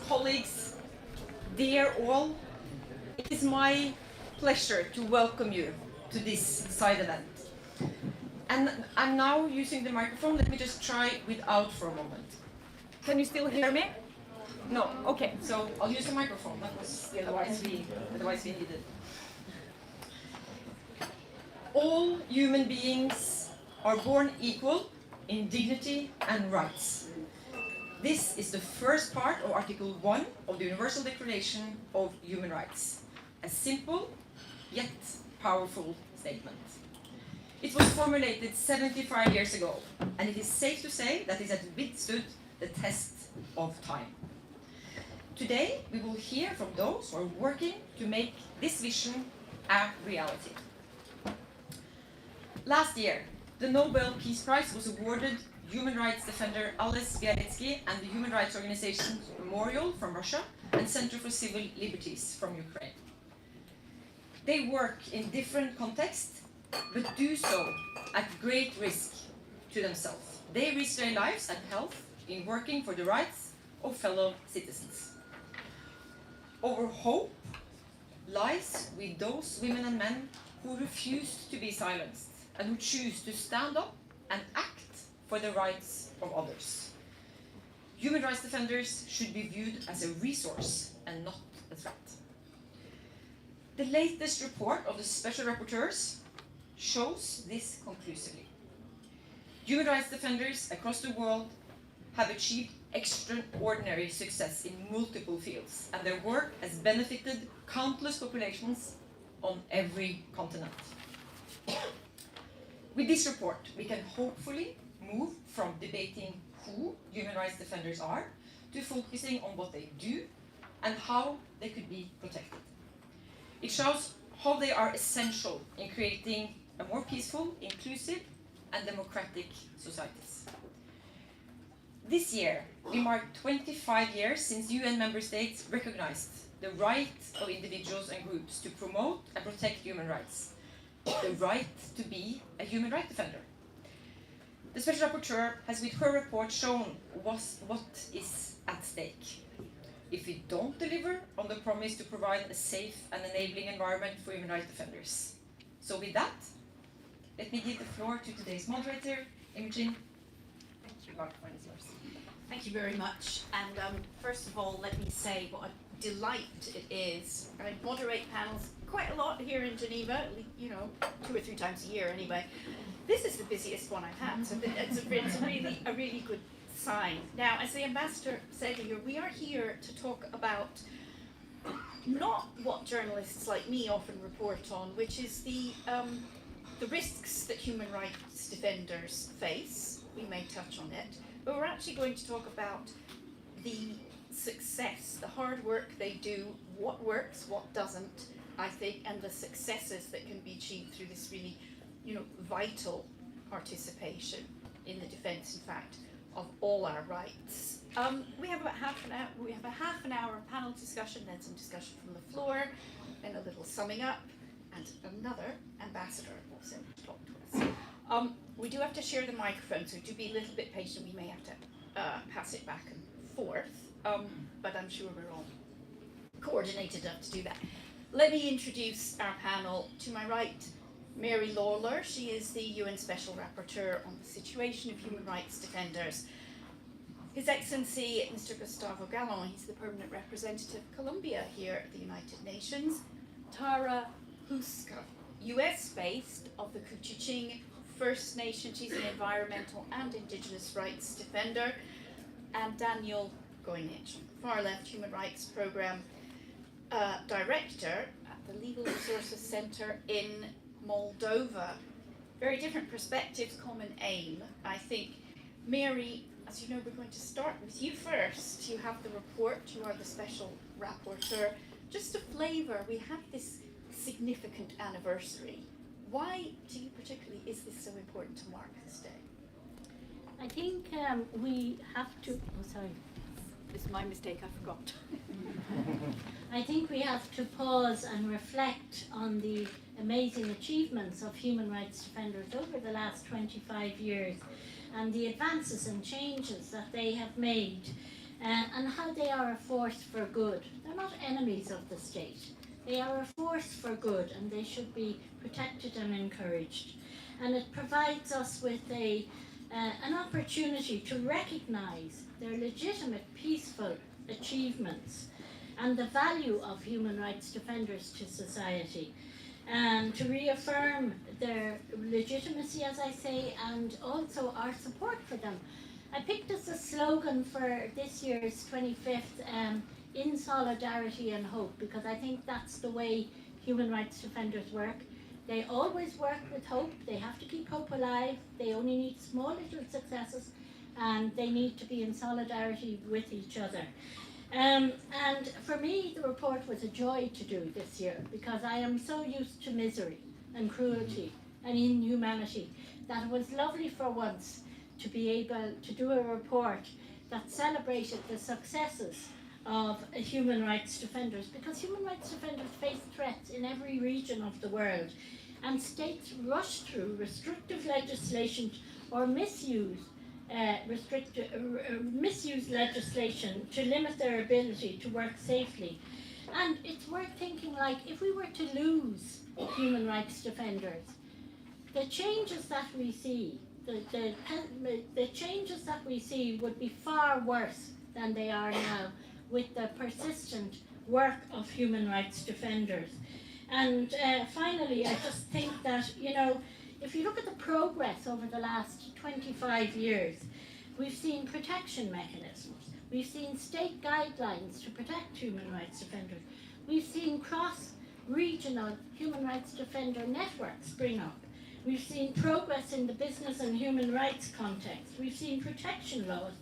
Colleagues, dear all, it is my pleasure to welcome you to this side event. And I'm now using the microphone. Let me just try without for a moment. Can you still hear me? No? Okay, so I'll use the microphone. That was the advice we needed. All human beings are born equal in dignity and rights. This is the first part of Article 1 of the Universal Declaration of Human Rights. A simple, yet powerful statement. It was formulated 75 years ago, and it is safe to say that it has withstood the test of time. Today, we will hear from those who are working to make this vision a reality. Last year, the Nobel Peace Prize was awarded human rights defender Ales Bialiatski and the human rights organization Memorial from Russia and Center for Civil Liberties from Ukraine. They work in different contexts, but do so at great risk to themselves. They risk their lives and health in working for the rights of fellow citizens. Our hope lies with those women and men who refuse to be silenced and who choose to stand up and act for the rights of others. Human rights defenders should be viewed as a resource and not a threat. The latest report of the Special Rapporteurs shows this conclusively. Human rights defenders across the world have achieved extraordinary success in multiple fields, and their work has benefited countless populations on every continent. With this report, we can hopefully move from debating who human rights defenders are to focusing on what they do and how they could be protected. It shows how they are essential in creating a more peaceful, inclusive, and democratic societies. This year, we mark 25 years since UN member states recognized the right of individuals and groups to promote and protect human rights, the right to be a human rights defender. The Special Rapporteur has with her report shown what is at stake if we don't deliver on the promise to provide a safe and enabling environment for human rights defenders. So with that, let me give the floor to today's moderator, Imogen. Thank you. The microphone is yours. Thank you very much. And first of all, let me say what a delight it is. I moderate panels quite a lot here in Geneva, 2 or 3 times a year anyway. This is the busiest one I've had, so it's a really good sign. Now, as the ambassador said here, we are here to talk about not what journalists like me often report on, which is the risks that human rights defenders face. We may touch on it, but we're actually going to talk about the success, the hard work they do, what works, what doesn't, I think, and the successes that can be achieved through this really vital participation in the defence, in fact, of all our rights. We have about half an hour. We have a half an hour panel discussion, then some discussion from the floor, then a little summing up, and another ambassador also to talk to us. We do have to share the microphone, so do be a little bit patient. We may have to pass it back and forth, but I'm sure we're all coordinated enough to do that. Let me introduce our panel. To my right, Mary Lawlor. She is the UN Special Rapporteur on the situation of human rights defenders. His Excellency, Mr. Gustavo Gallon, he's the permanent representative of Colombia here at the United Nations. Tara Huska, US-based, of the Kuchiching First Nation. She's an environmental and indigenous rights defender. And Daniel Goynich, far left human rights program director at the Legal Resources Center in Moldova. Very different perspectives, common aim. I think, Mary, as you know, we're going to start with you first. You have the report, you are the Special Rapporteur. Just a flavour, we have this significant anniversary. Why, to you particularly, is this so important to mark this day? I think we have to, It's my mistake, I forgot. I think we have to pause and reflect on the amazing achievements of human rights defenders over the last 25 years and the advances and changes that they have made and how they are a force for good. They're not enemies of the state. They are a force for good, and they should be protected and encouraged. And it provides us with an opportunity to recognise their legitimate, peaceful achievements and the value of human rights defenders to society, and to reaffirm their legitimacy, as I say, and also our support for them. I picked as a slogan for this year's 25th, in solidarity and hope, because I think that's the way human rights defenders work. They always work with hope. They have to keep hope alive. They only need small little successes, and they need to be in solidarity with each other. And for me, the report was a joy to do this year, because I am so used to misery and cruelty and inhumanity that it was lovely for once to be able to do a report that celebrated the successes of human rights defenders, because human rights defenders face threats in every region of the world, and states rush through restrictive legislation or misuse legislation to limit their ability to work safely. And it's worth thinking, like, if we were to lose human rights defenders, the changes that we see, the changes that we see would be far worse than they are now, with the persistent work of human rights defenders. And finally, I just think that, if you look at the progress over the last 25 years, we've seen protection mechanisms, we've seen state guidelines to protect human rights defenders, we've seen cross-regional human rights defender networks spring up, we've seen progress in the business and human rights context, we've seen protection laws,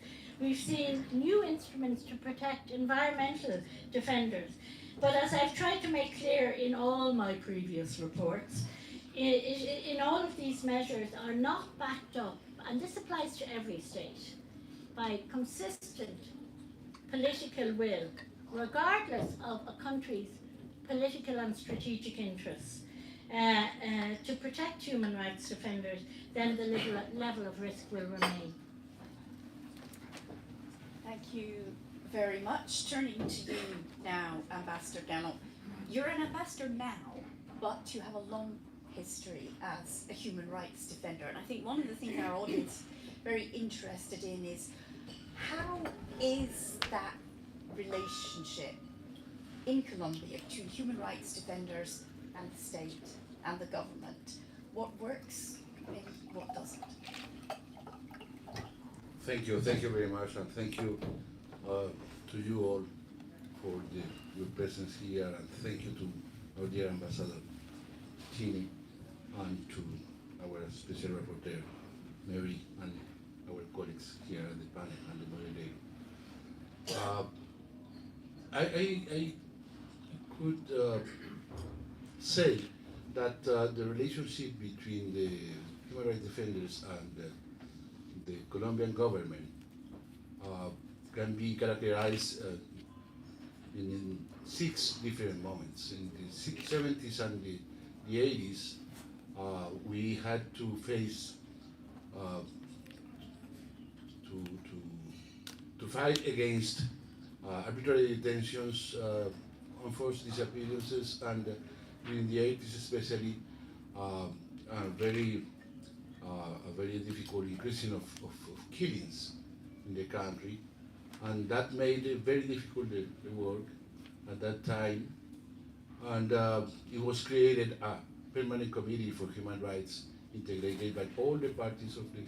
we've seen new instruments to protect environmental defenders. But as I've tried to make clear in all my previous reports, in all of these measures are not backed up, and this applies to every state, by consistent political will, regardless of a country's political and strategic interests, to protect human rights defenders, then the level of risk will remain. Thank you very much. Turning to you now, Ambassador Gallant. You're an ambassador now, but you have a long history as a human rights defender. And I think one of the things our audience is very interested in is, how is that relationship in Colombia between human rights defenders and the state and the government? What works and what doesn't? Thank you very much, and thank you to you all for your presence here, and thank you to our dear Ambassador Tini, and to our Special Rapporteur Mary, and our colleagues here at the panel and the moderator. I could say that the relationship between the human rights defenders and the Colombian government can be characterized in 6 different moments. In the 70s and the 80s, we had to face to fight against arbitrary detentions, unforced disappearances, and during the 80s especially, a very difficult increasing of killings in the country, and that made it very difficult the work at that time. And it was created a permanent committee for human rights, integrated by all the parties of the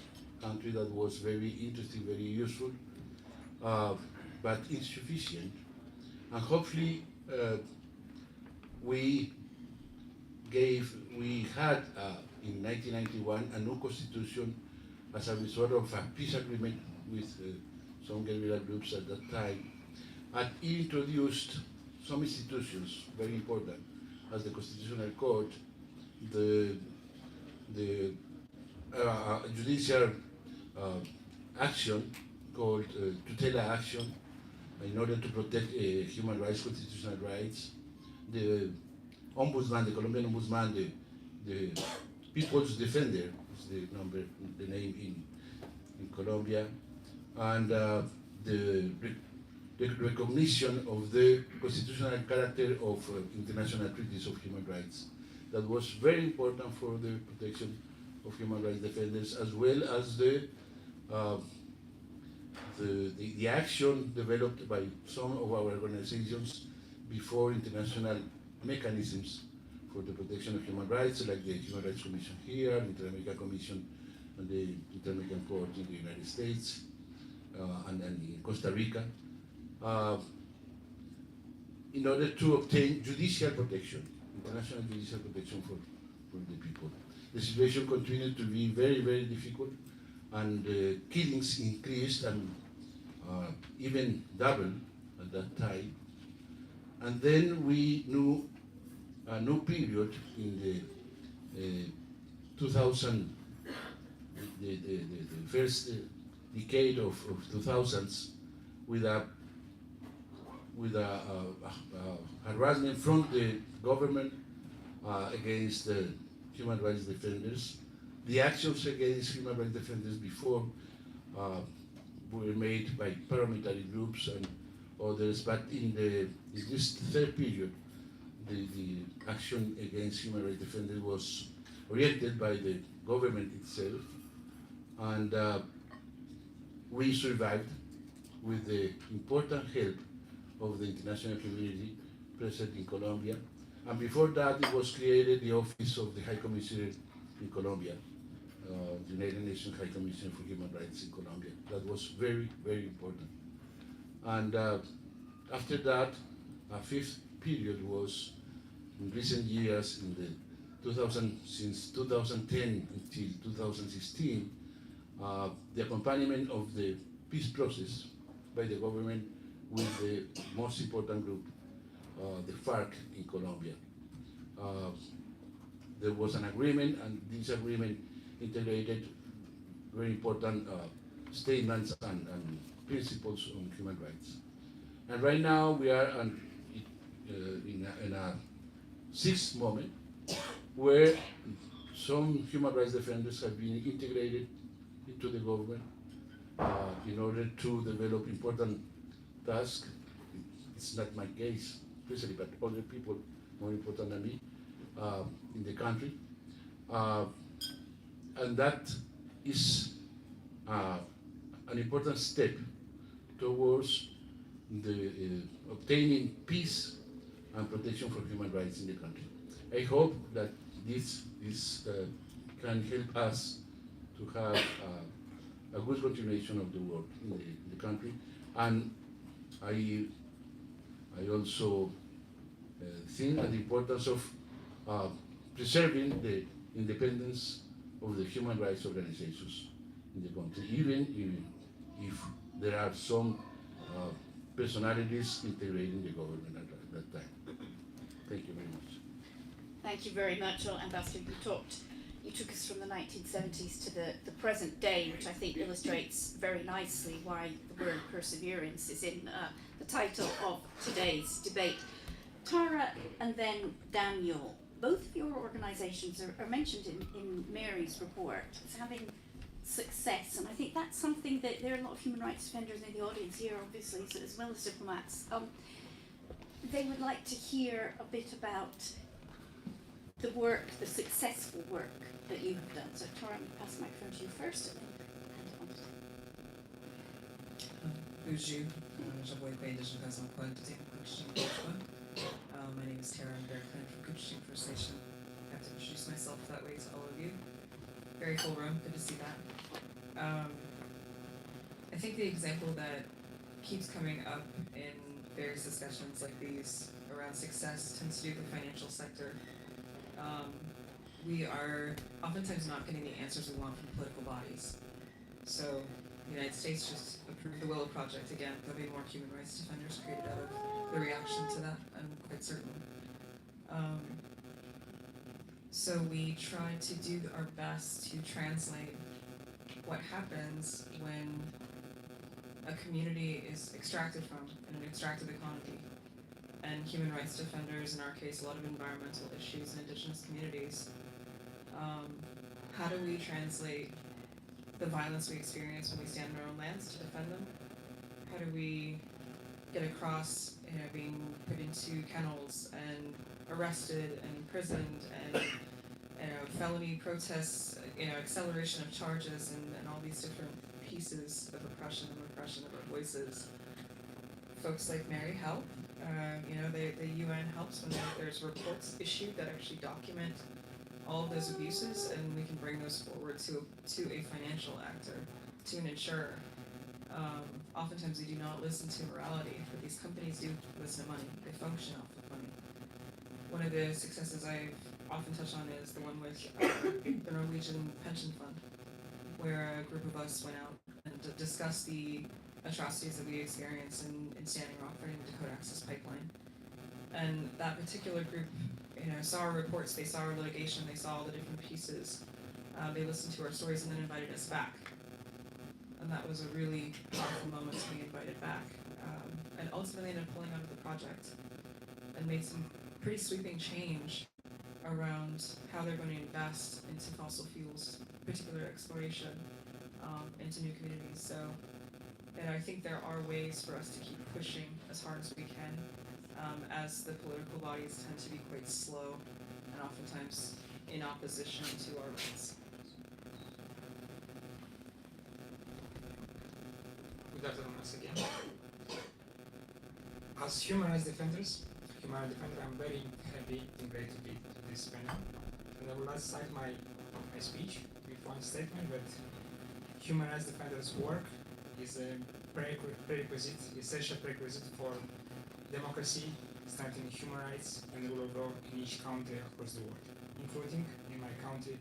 country. That was very interesting, very useful, but insufficient. And hopefully we had in 1991 a new constitution as a result of a peace agreement with some guerrilla groups at that time, and it introduced some institutions very important, as the Constitutional Court, the judicial action called tutela action, in order to protect human rights, constitutional rights, the ombudsman, the Colombian ombudsman, the people's defender is the name in Colombia, and the the recognition of the constitutional character of international treaties of human rights. That was very important for the protection of human rights defenders, as well as the action developed by some of our organizations before international mechanisms for the protection of human rights, like the Human Rights Commission here, the Inter-American Commission, and the Inter-American Court in the United States, and in Costa Rica, in order to obtain judicial protection, international judicial protection for the people. The situation continued to be very, very difficult, and killings increased and even doubled at that time. And then we knew a new period in the 2000, the first decade of 2000s, with a harassment from the government against human rights defenders. The actions against human rights defenders before were made by paramilitary groups and others, but in this third period, the action against human rights defenders was oriented by the government itself, and we survived with the important help of the international community present in Colombia. And before that, it was created the Office of the High Commissioner in Colombia, the United Nations High Commissioner for Human Rights in Colombia. That was very, very important. And after that, a fifth period was in recent years, in the since 2010 until 2016, the accompaniment of the peace process by the government with the most important group, the FARC in Colombia. There was an agreement, and this agreement integrated very important statements and principles on human rights. And right now we are in a sixth moment where some human rights defenders have been integrated into the government in order to develop important tasks. It's not my case, especially, but other people more important than me in the country. And that is an important step towards the obtaining peace and protection for human rights in the country. I hope that this can help us to have a good continuation of the work in the country. And I also think that the importance of preserving the independence of the human rights organizations in the country, even if there are some personalities integrating the government at that time. Thank you very much. Thank you very much, Ambassador. You took us from the 1970s to the present day, which I think illustrates very nicely why the word perseverance is in the title of today's debate. Tara and then Daniel, both of your organisations are mentioned in Mary's report as having success, and I think that's something that there are a lot of human rights defenders in the audience here, obviously, so as well as diplomats. They would like to hear a bit about the work, the successful work that you have done. So Tara, I'm going to pass the microphone to you first. And then Vieux, j'envoie une education point to take a question. My name is Tara. I'm very fan from Kuching First Nation. I have to introduce myself that way to all of you. Very full room, good to see that. I think the example that keeps coming up in various discussions like these around success tends to do with the financial sector. We are oftentimes not getting the answers we want from political bodies. So the United States just approved the Willow Project again. There'll be more human rights defenders created out of the reaction to that, I'm quite certain. So we try to do our best to translate what happens when a community is extracted from in an extractive economy. And human rights defenders, in our case, a lot of environmental issues in indigenous communities. How do we translate the violence we experience when we stand on our own lands to defend them? How do we get across, being put into kennels and arrested and imprisoned and felony protests, acceleration of charges and all these different pieces of oppression and repression of our voices. Folks like Mary help. The UN helps when there's reports issued that actually document all of those abuses, and we can bring those forward to a financial actor, to an insurer. Oftentimes they do not listen to morality, but these companies do listen to money. They function off of money. One of the successes I've often touched on is the one with the Norwegian pension fund, where a group of us went out and discussed the atrocities that we experienced in Standing Rock for the Dakota Access Pipeline. And that particular group, saw our reports, they saw our litigation, they saw all the different pieces. They listened to our stories and then invited us back. And that was a really powerful moment to be invited back. And ultimately ended up pulling out of the project and made some pretty sweeping change around how they're going to invest into fossil fuels, particular exploration, into new communities. So, I think there are ways for us to keep pushing as hard as we can, as the political bodies tend to be quite slow and oftentimes in opposition to our rights. Good afternoon once again. As human rights defenders, I'm very happy and great to be to this panel. And I would like to start my speech with one statement that human rights defenders' work is a prerequisite, essential prerequisite for democracy, strengthening human rights and rule of law in each country across the world, including in my country,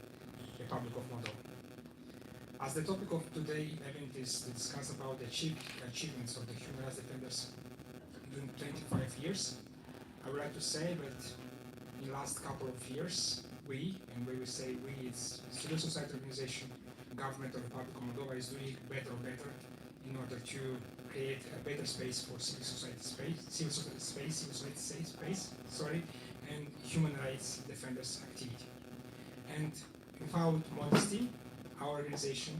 Republic of Moldova. As the topic of today's event is to discuss about the achievements of the human rights defenders during 25 years, I would like to say that in the last couple of years, we, and when we say we, it's civil society organization, government of the Republic of Moldova is doing better and better in order to create a better space for civil society space, and human rights defenders activity. And without modesty, our organization,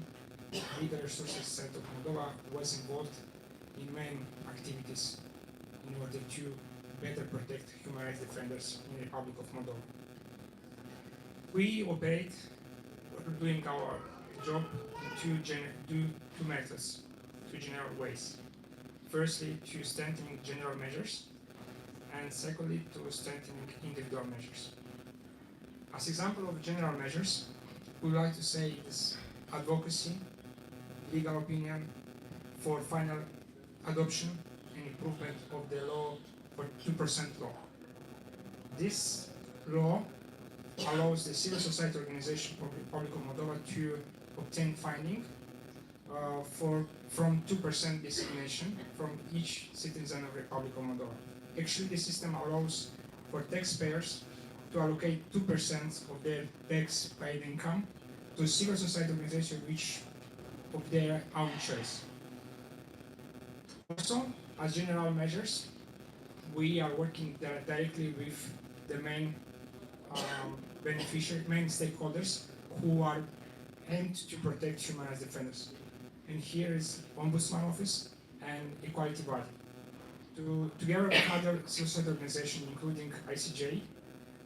Legal Resources Center of Moldova, was involved in many activities in order to better protect human rights defenders in the Republic of Moldova. We operate, we're doing our job in two methods, two general ways. Firstly, to strengthening general measures, and secondly, to strengthening individual measures. As example of general measures, we would like to say is advocacy, legal opinion for final adoption and improvement of the law for 2% law. This law allows the civil society organization of the Republic of Moldova to obtain funding from 2% discrimination from each citizen of the Republic of Moldova. Actually, the system allows for taxpayers to allocate 2% of their tax paid income to civil society organization which of their own choice. Also, as general measures, we are working directly with the main main stakeholders who are aimed to protect human rights defenders. And here is Ombudsman Office and Equality Body. Together with other civil society organizations, including ICJ,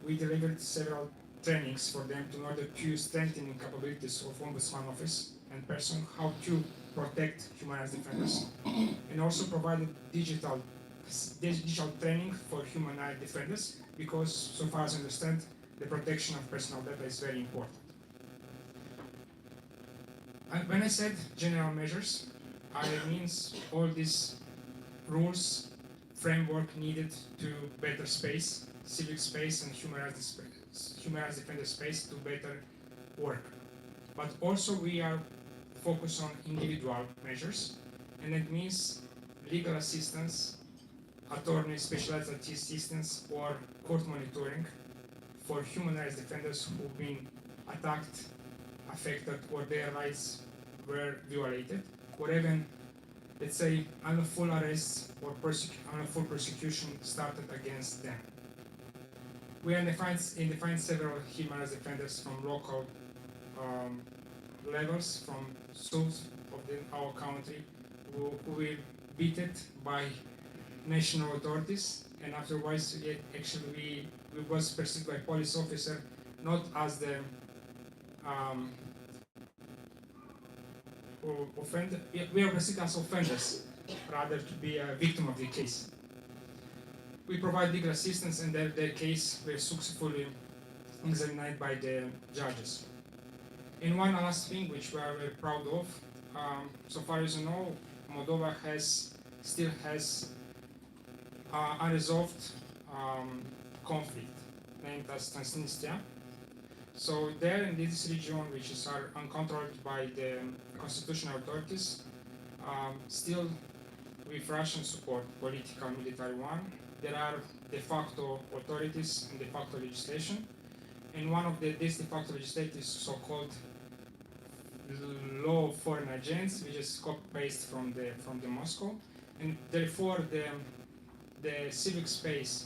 we delivered several trainings for them in order to strengthen the capabilities of Ombudsman Office and person how to protect human rights defenders, and also provided digital training for human rights defenders, because so far as I understand, the protection of personal data is very important. And when I said general measures, I means all these rules, framework needed to better space, civic space and human rights defender space to better work. But also we are focused on individual measures, and it means legal assistance, attorney specialized assistance, or court monitoring for human rights defenders who've been attacked, affected, or their rights were violated, or even, let's say, unlawful arrests or unlawful persecution started against them. We identified several human rights defenders from local levels, from south of our country, who were beaten by national authorities, and afterwards we was pursued by police officer, not as the offender. We are pursued as offenders, rather to be a victim of the case. We provide legal assistance, and their case was successfully examined by the judges. And one last thing which we are very proud of, so far as you know, Moldova still has unresolved conflict named as Transnistria. So there in this region, which is uncontrolled by the constitutional authorities, still with Russian support, political, military one, there are de facto authorities and de facto legislation. And one of these de facto legislation is so-called law of foreign agents, which is copy-paste from the Moscow, and therefore the civic space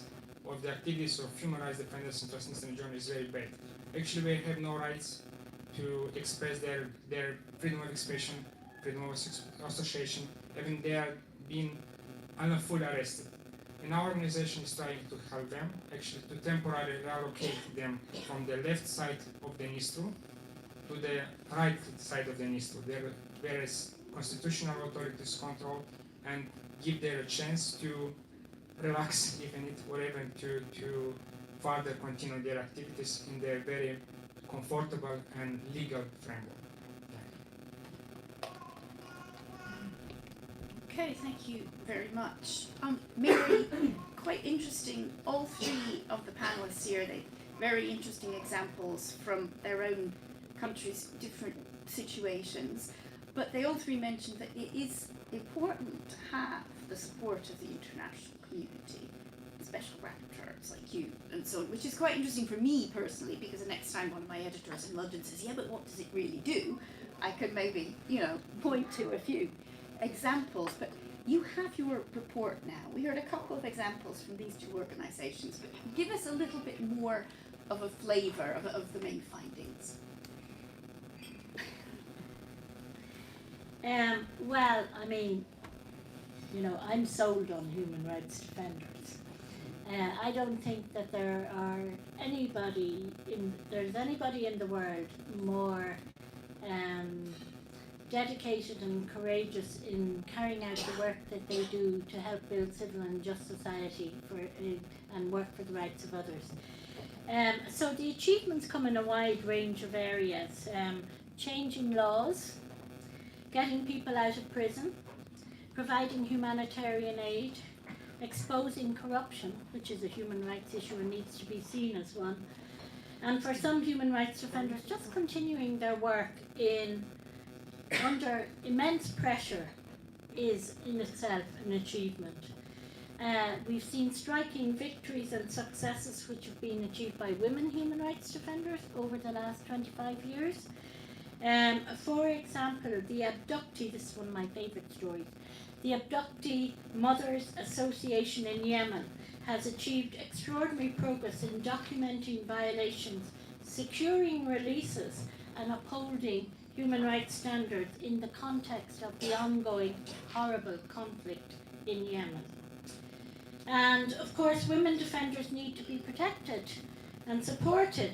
of the activities of human rights defenders in Transnistrian region is very bad. Actually, we have no rights to express their freedom of expression, freedom of association, even they are being unlawfully arrested. And our organization is trying to help them, actually to temporarily reallocate them from the left side of the Dnistru to the right side of the Dnistru, whereas constitutional authorities control and give them a chance to relax, if need, or even to further continue their activities in their very comfortable and legal framework. Okay, thank you very much. Mary, quite interesting. All three of the panelists here, they very interesting examples from their own countries' different situations. But they all three mentioned that it is important to have the support of the international community, special rapporteurs like you, and so on, which is quite interesting for me personally, because the next time one of my editors in London says, yeah, but what does it really do? I could maybe, point to a few examples, but you have your report now. We heard a couple of examples from these two organisations, but give us a little bit more of a flavour of the main findings. Well, I mean, I'm sold on human rights defenders. I don't think that there's anybody in the world more dedicated and courageous in carrying out the work that they do to help build civil and just society and work for the rights of others. So the achievements come in a wide range of areas. Changing laws, getting people out of prison, providing humanitarian aid, exposing corruption, which is a human rights issue and needs to be seen as one, and for some human rights defenders just continuing their work under immense pressure is in itself an achievement. We've seen striking victories and successes which have been achieved by women human rights defenders over the last 25 years. For example, the abductee, this is one of my favourite stories, the Abductee Mothers Association in Yemen has achieved extraordinary progress in documenting violations, securing releases and upholding human rights standards in the context of the ongoing horrible conflict in Yemen. And of course, women defenders need to be protected and supported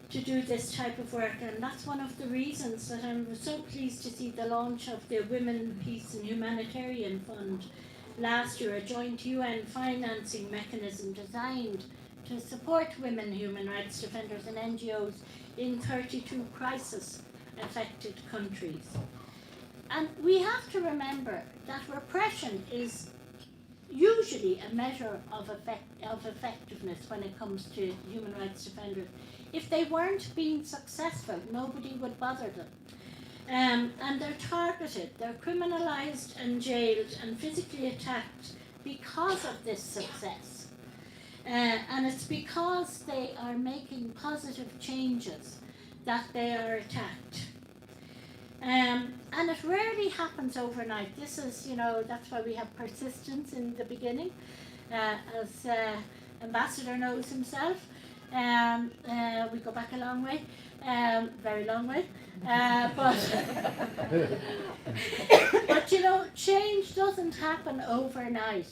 to do this type of work, and that's one of the reasons that I'm so pleased to see the launch of the Women, Peace and Humanitarian Fund last year, a joint UN financing mechanism designed to support women human rights defenders and NGOs in 32 crisis-affected countries. And we have to remember that repression is usually a measure of effectiveness when it comes to human rights defenders. If they weren't being successful, nobody would bother them. And they're targeted, they're criminalised and jailed and physically attacked because of this success. And it's because they are making positive changes that they are attacked. And it rarely happens overnight. This is, that's why we have persistence in the beginning, as Ambassador knows himself. We go back a long way, very long way, but change doesn't happen overnight.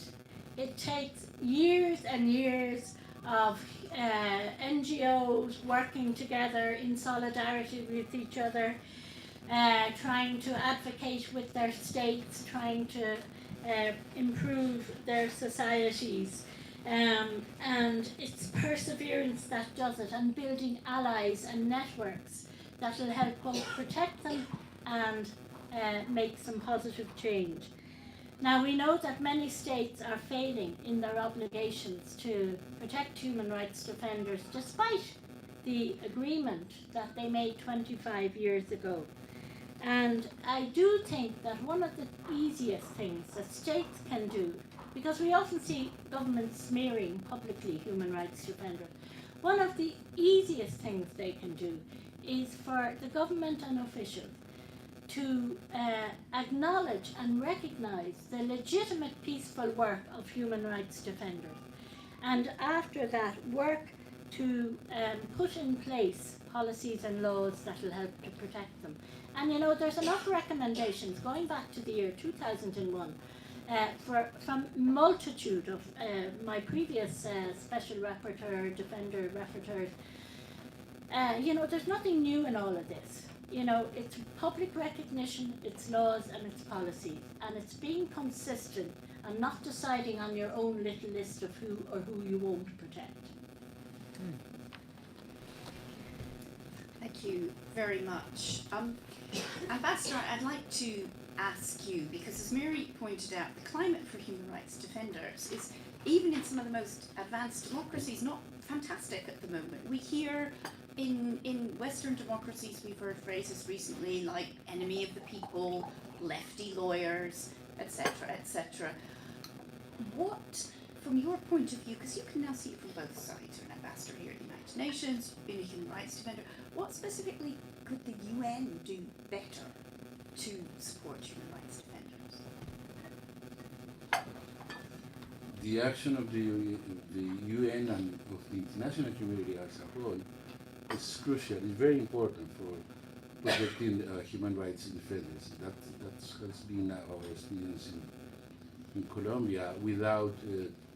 it takes years and years of NGOs working together in solidarity with each other, trying to advocate with their states, trying to improve their societies. And it's perseverance that does it, and building allies and networks that will help both protect them and make some positive change. Now, we know that many states are failing in their obligations to protect human rights defenders despite the agreement that they made 25 years ago. And I do think that one of the easiest things that states can do, because we often see governments smearing publicly human rights defenders, one of the easiest things they can do is for the government and officials to acknowledge and recognise the legitimate peaceful work of human rights defenders, and after that work to put in place policies and laws that will help to protect them. And you know, there's enough recommendations going back to the year 2001 from multitude of my previous special rapporteur, defender, rapporteurs. You know, there's nothing new in all of this. You know, it's public recognition, it's laws and it's policies, and it's being consistent and not deciding on your own little list of who or who you won't protect. Thank you very much. Ambassador, I'd like to ask you, because as Mary pointed out, the climate for human rights defenders is, even in some of the most advanced democracies, not fantastic at the moment. We hear in Western democracies, we've heard phrases recently like enemy of the people, lefty lawyers, etc., etc. What, from your point of view, because you can now see it from both sides, you're an ambassador here at the United Nations, you've been a human rights defender, what specifically could the UN do better to support human rights defenders? The action of the UN and of the international community as a whole is crucial, is very important for protecting human rights defenders. That has been our experience in Colombia. Without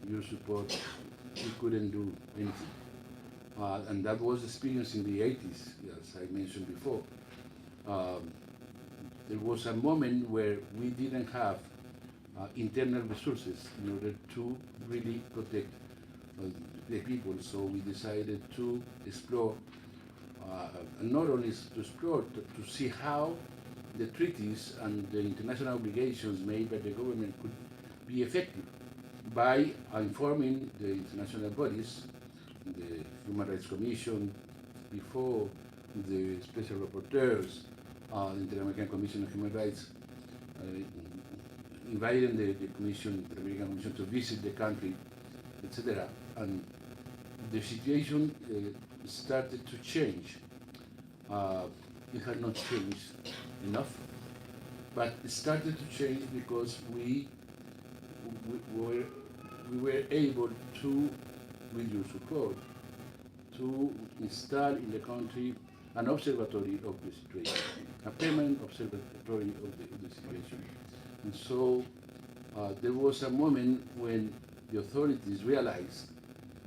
your support, we couldn't do anything. And that was experienced in the 80s, as I mentioned before. There was a moment where we didn't have internal resources in order to really protect the people, so we decided to explore, not only to explore, to see how the treaties and the international obligations made by the government could be effective by informing the international bodies, the Human Rights Commission, before the Special Rapporteurs, the Inter-American Commission on Human Rights, inviting the Inter-American Commission to visit the country, etc. And the situation started to change. It had not changed enough, but it started to change because we were able to, with your support, to install in the country an observatory of the situation, a permanent observatory of the situation. And so there was a moment when the authorities realized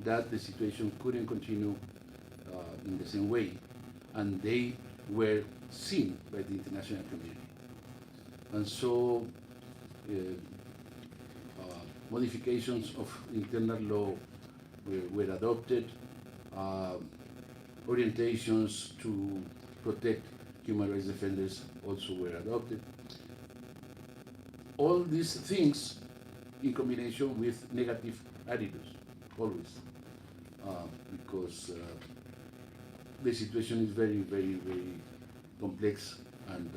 that the situation couldn't continue in the same way, and they were seen by the international community. And so modifications of internal law were adopted, orientations to protect human rights defenders also were adopted. All these things in combination with negative attitudes, always, because the situation is very, very, very complex, and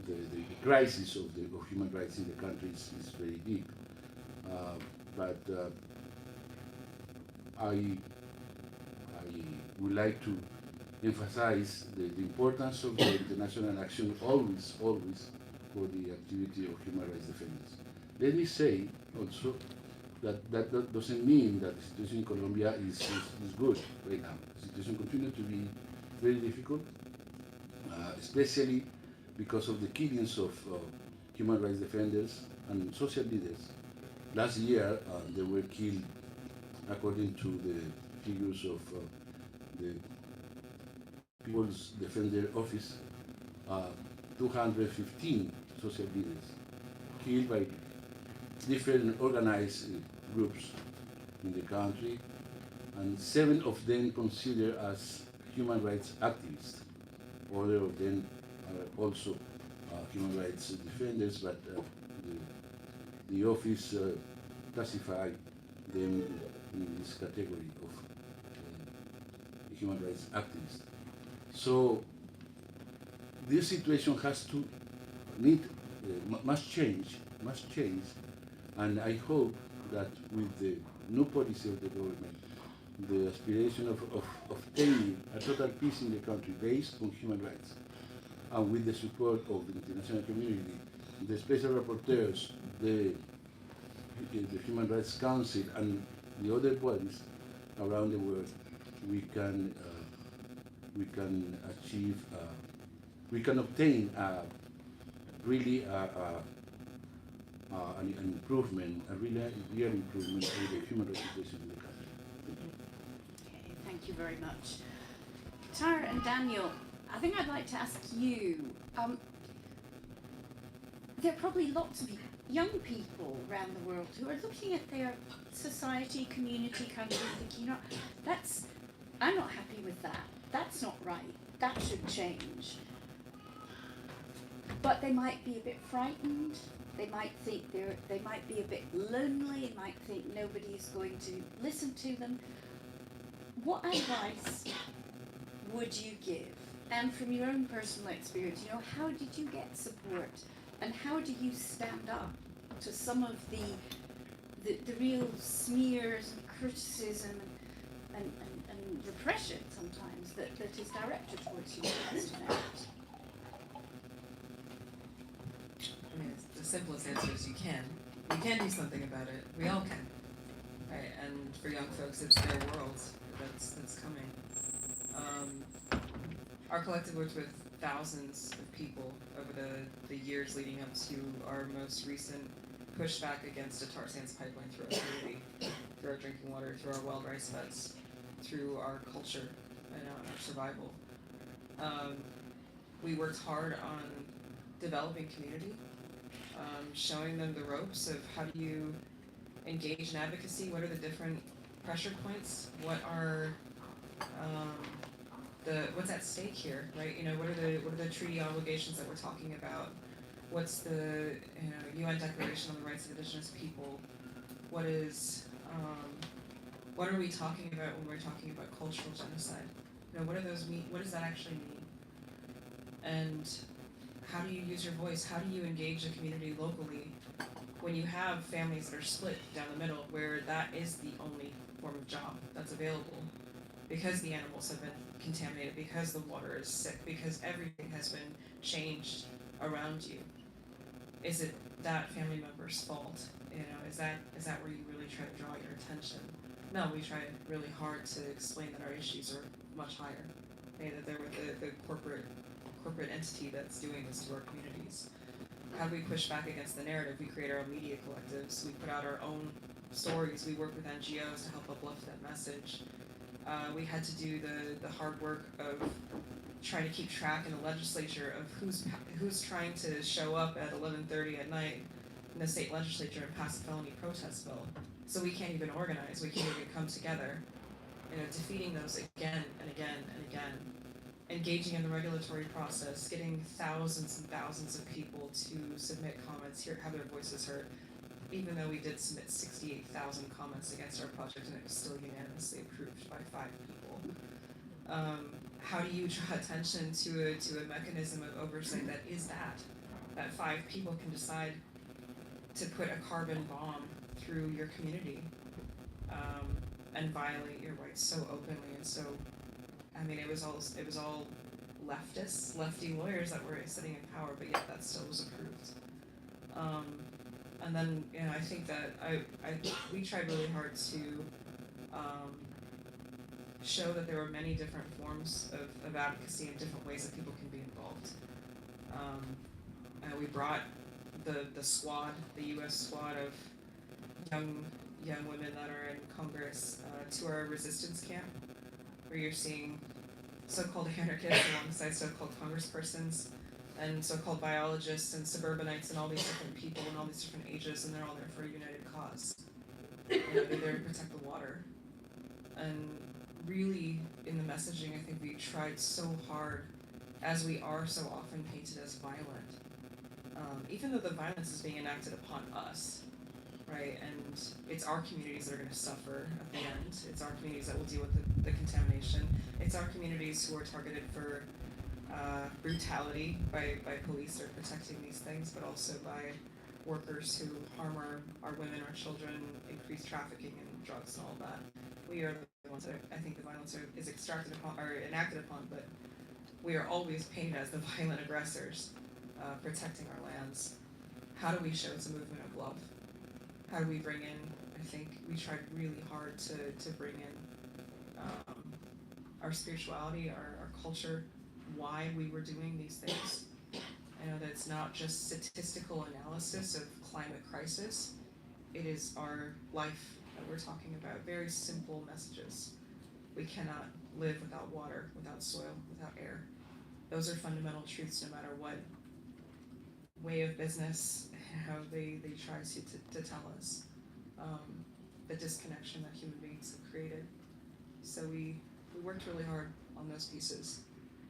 the crisis of human rights in the country is very deep. But I would like to emphasize the importance of the international action always for the activity of human rights defenders. Let me say also that doesn't mean that the situation in Colombia is good right now. The situation continues to be very difficult, especially because of the killings of human rights defenders and social leaders last year they were killed, according to the figures of the People's Defender Office, 215 social leaders killed by different organized groups in the country, and 7 of them considered as human rights activists. Other of them are also human rights defenders, but the office classified them in this category of human rights activists. So this situation must change, and I hope that with the new policy of the government, the aspiration of obtaining a total peace in the country based on human rights, and with the support of the international community, the special rapporteurs, the Human Rights Council, and the other bodies around the world, we can achieve, we can obtain really an improvement, a real improvement in the human rights situation in the country. Okay, thank you very much. Tara and Daniel, I think I'd like to ask you, there are probably lots of young people around the world who are looking at their society, community, country, thinking, I'm not happy with that. That's not right. That should change. But they might be a bit frightened. They might think they might be a bit lonely. They might think nobody's going to listen to them. What advice would you give? And from your own personal experience, how did you get support? And how do you stand up to some of the real smears and criticism and repression sometimes that is directed towards human rights defenders? I mean, the simplest answer is you can. You can do something about it. We all can. Right? And for young folks, it's their world that's coming. Our collective worked with thousands of people over the years leading up to our most recent pushback against a tar sands pipeline through our community, through our drinking water, through our wild rice beds, through our culture and our survival. We worked hard on developing community, showing them the ropes of how do you engage in advocacy, what are the different pressure points, what are what's at stake here, right? What are the treaty obligations that we're talking about? What's the UN Declaration on the Rights of Indigenous People? What are we talking about when we're talking about cultural genocide? What do those mean? What does that actually mean? And how do you use your voice? How do you engage the community locally when you have families that are split down the middle, where that is the only form of job that's available, because the animals have been contaminated, because the water is sick, because everything has been changed around you? Is it that family member's fault? Is that where you really try to draw your attention? No, we try really hard to explain that our issues are much higher. That they're with the corporate entity that's doing this to our communities. How do we push back against the narrative? We create our own media collectives. We put out our own stories. We work with NGOs to help uplift that message. We had to do the hard work of trying to keep track in the legislature of who's trying to show up at 11:30 at night in the state legislature and pass a felony protest bill. So we can't even organize. We can't even come together. Defeating those again and again and again. Engaging in the regulatory process, getting thousands and thousands of people to submit comments, have their voices heard. Even though we did submit 68,000 comments against our project and it was still unanimously approved by 5 people. How do you draw attention to a mechanism of oversight that 5 people can decide to put a carbon bomb through your community and violate your rights so openly and so? It was all leftists, lefty lawyers that were sitting in power, but yet that still was approved. And then I think that we tried really hard to show that there were many different forms of advocacy and different ways that people can be involved. And we brought the squad, the U.S. squad of young women that are in Congress to our resistance camp, where you're seeing so-called anarchists alongside so-called congresspersons and so-called biologists and suburbanites and all these different people and all these different ages, and they're all there for a united cause. They're there to protect the water. And really, in the messaging, I think we tried so hard, as we are so often painted as violent, even though the violence is being enacted upon us, right? And it's our communities that are going to suffer at the end. It's our communities that will deal with the contamination. It's our communities who are targeted for brutality by police or protecting these things, but also by workers who harm our women, our children, increase trafficking and drugs and all that. We are the ones that I think the violence is extracted upon or enacted upon, but we are always painted as the violent aggressors, protecting our lands. How do we show it's a movement of love? How do we bring in, I think we tried really hard to bring in our spirituality, our culture, why we were doing these things. I know that it's not just statistical analysis of climate crisis, it is our life that we're talking about, very simple messages. We cannot live without water, without soil, without air. Those are fundamental truths no matter what way of business, how they try to tell us the disconnection that human beings have created. So we worked really hard on those pieces,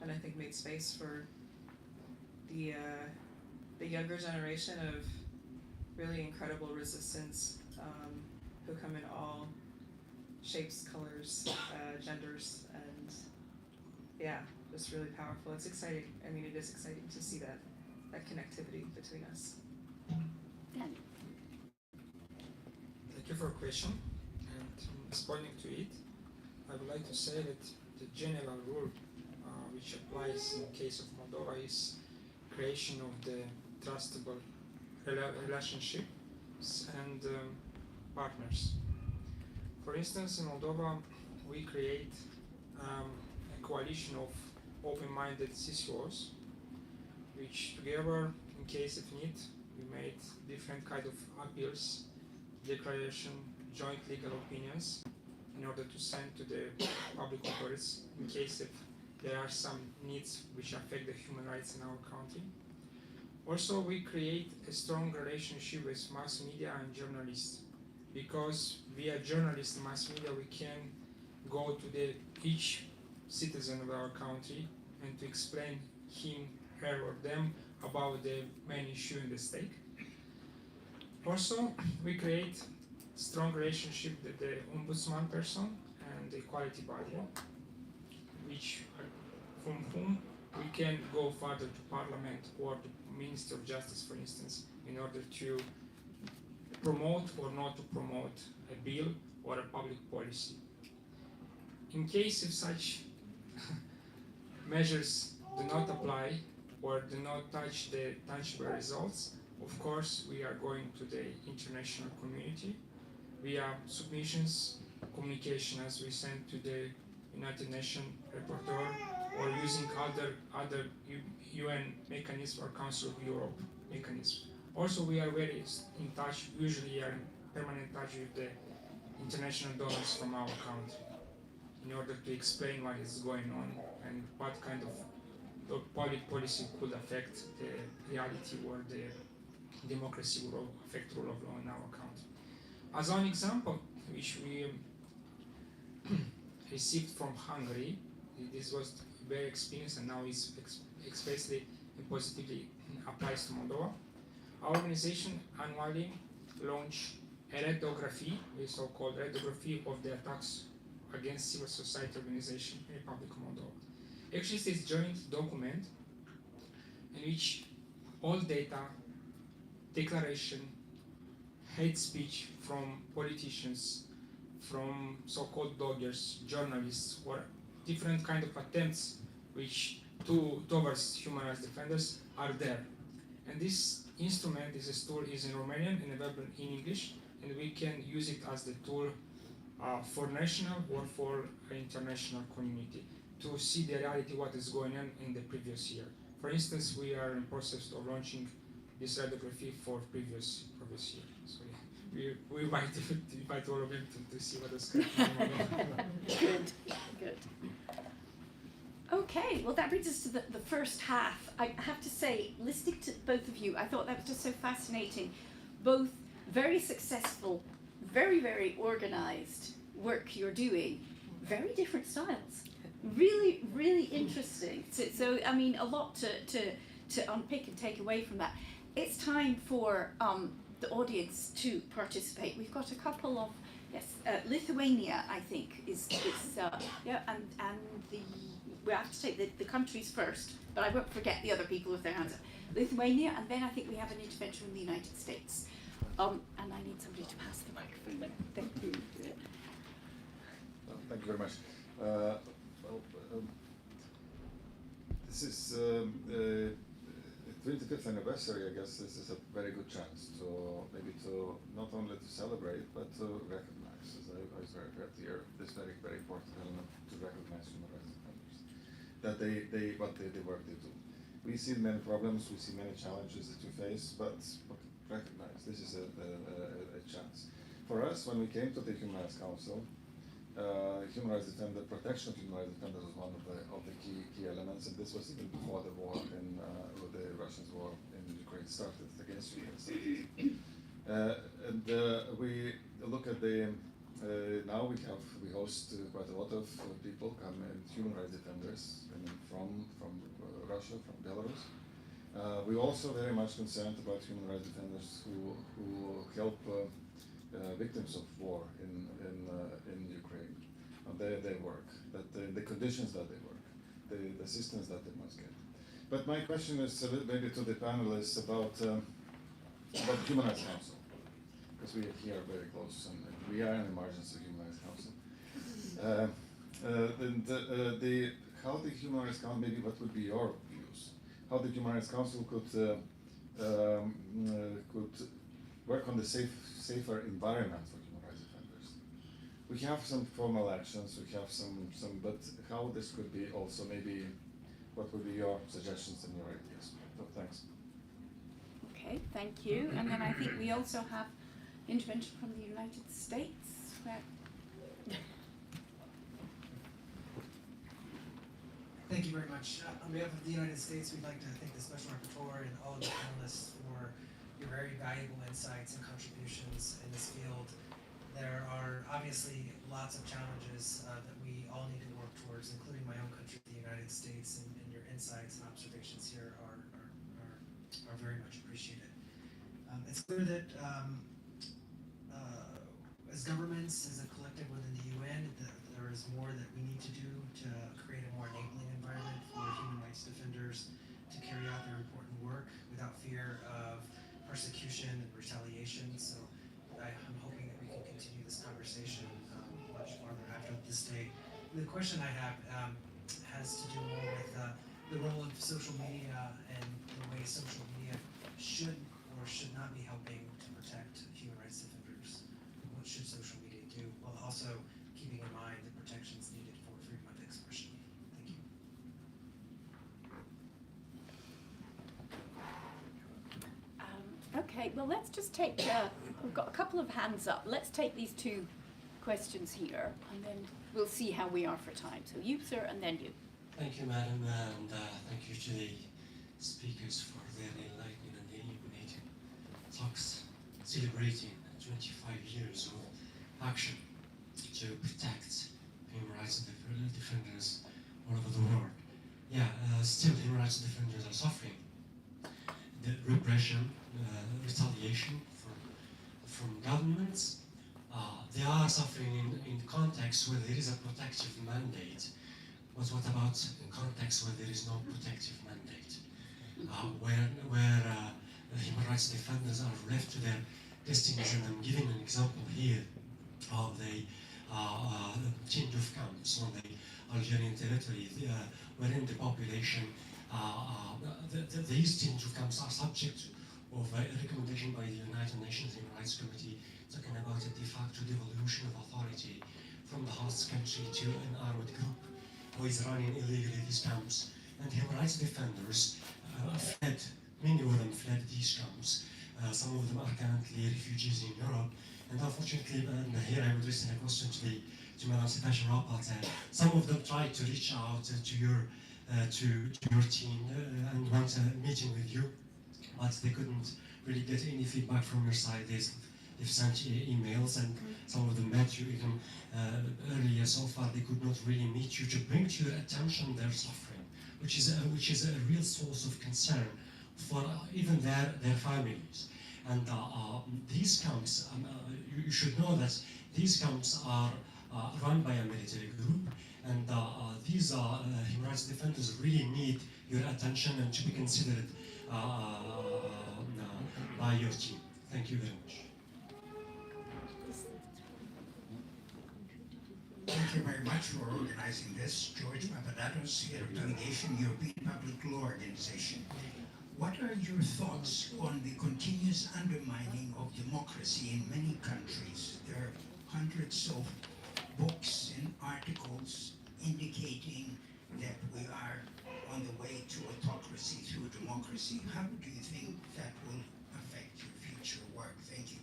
and I think made space for the younger generation of really incredible resistance who come in all shapes, colors, genders, and yeah, just really powerful. It's exciting. I mean, it is exciting to see that connectivity between us. Dan. Thank you for your question. And responding to it, I would like to say that the general rule which applies in the case of Moldova is creation of the trustable relationships and partners. For instance, in Moldova, we create a coalition of open-minded CCOs, which together, in case of need, we made different kind of appeals, declaration, joint legal opinions, in order to send to the public authorities in case if there are some needs which affect the human rights in our country. Also, we create a strong relationship with mass media and journalists, because via journalists and mass media we can go to each citizen of our country and to explain him, her or them about the main issue in the stake. Also, we create strong relationship with the ombudsman person and the equality body, from whom we can go further to Parliament or to Minister of Justice, for instance, in order to promote or not to promote a bill or a public policy. In case if such measures do not apply or do not touch the tangible results, of course we are going to the international community via submissions, communication as we send to the United Nations Rapporteur, or using other UN mechanism or Council of Europe mechanism. Also, we are very in touch, usually are in permanent touch with the international donors from our country in order to explain what is going on and what kind of public policy could affect the reality or the democracy will affect rule of law in our country. As one example, which we received from Hungary, this was very experienced and now is especially and positively applies to Moldova. Our organization annually launch a radiography, a so-called radiography of the attacks against civil society organization in the Republic of Moldova. Actually, it's a joint document in which all data, declaration, hate speech from politicians, from so-called bloggers, journalists, or different kind of attempts which towards human rights defenders are there. And this instrument, this tool is in Romanian and available in English, and we can use it as the tool for national or for international community to see the reality what is going on in the previous year. For instance, we are in process of launching this radiography for previous year. So yeah, we might invite all of him to see what is going on. Good, good. Okay, well that brings us to the first half. I have to say, listening to both of you, I thought that was just so fascinating. Both very successful, very, very organised work you're doing, very different styles. Really, really interesting. So I mean, a lot to unpick and take away from that. It's time for the audience to participate. We've got a couple of, yes, Lithuania, I think, is yeah, and we have to take the countries first, but I won't forget the other people with their hands up. Lithuania, and then I think we have an intervention from the United States. And I need somebody to pass the microphone. Thank you. Thank you very much. This is the 25th anniversary. I guess this is a very good chance to maybe to not only to celebrate but to recognize, as I was very glad to hear, this very, very important element to recognize human rights defenders, that they work they do. We see many problems, we see many challenges that you face, but recognize this is a chance. For us, when we came to the Human Rights Council, human rights defender, protection of human rights defenders was one of the key elements, and this was even before the war in the Russians' war in Ukraine started against Ukraine. And we look at the now we host quite a lot of people come and human rights defenders coming from Russia, from Belarus. We're also very much concerned about human rights defenders who help victims of war in Ukraine, and their work, that the conditions that they work, the assistance that they must get. But my question is a little maybe to the panelists about the Human Rights Council, because we are here very close, and we are an emergency Human Rights Council. How the Human Rights Council, maybe what would be your views? How the Human Rights Council could work on the safer environment for human rights defenders. We have some formal actions, we have some, but how this could be also maybe, what would be your suggestions and your ideas? So thanks. Okay, thank you. And then I think we also have intervention from the United States. Thank you very much. On behalf of the United States, we'd like to thank the Special Rapporteur and all of the panelists for your very valuable insights and contributions in this field. There are obviously lots of challenges that we all need to work towards, including my own country, the United States, and your insights and observations here are very much appreciated. It's clear that as governments, as a collective within the UN, there is more that we need to do to create a more enabling environment for human rights defenders to carry out their important work without fear of persecution and retaliation. So I'm hoping that we can continue this conversation much farther after this day. The question I have has to do more with the role of social media and the way social media should or should not be helping to protect human rights defenders. What should social media do, while also keeping in mind the protections needed for freedom of expression? Thank you. Okay, well let's just take, we've got a couple of hands up. Let's take these two questions here, and then we'll see how we are for time. So you, sir, and then you. Thank you, madam, and thank you to the speakers for their enlightening and illuminating talks, celebrating 25 years of action to protect human rights defenders all over the world. Yeah, still human rights defenders are suffering the repression, retaliation from governments. They are suffering in the context where there is a protective mandate. But what about in context where there is no protective mandate? Where human rights defenders are left to their destinies, and I'm giving an example here of the change of camps on the Algerian territory, wherein the population, these change of camps are subject of a recommendation by the United Nations Human Rights Committee talking about a de facto devolution of authority from the host country to an armed group who is running illegally these camps. And human rights defenders fled, many of them fled these camps Some of them are currently refugees in Europe. And unfortunately, and here I'm addressing a question to Madam Special Rapporteur, some of them tried to reach out to your team and want a meeting with you, but they couldn't really get any feedback from your side. They've sent emails, and some of them met you even earlier. So far, they could not really meet you to bring to your attention their suffering, which is a real source of concern for even their families. And these camps, you should know that these camps are run by a military group, and these human rights defenders really need your attention and to be considered by your team. Thank you very much. Thank you very much for organizing this. George Papadakis, Head of Delegation, European Public Law Organization. What are your thoughts on the continuous undermining of democracy in many countries? There are hundreds of books and articles indicating that we are on the way to autocracy through democracy. How do you think that will affect your future work? Thank you.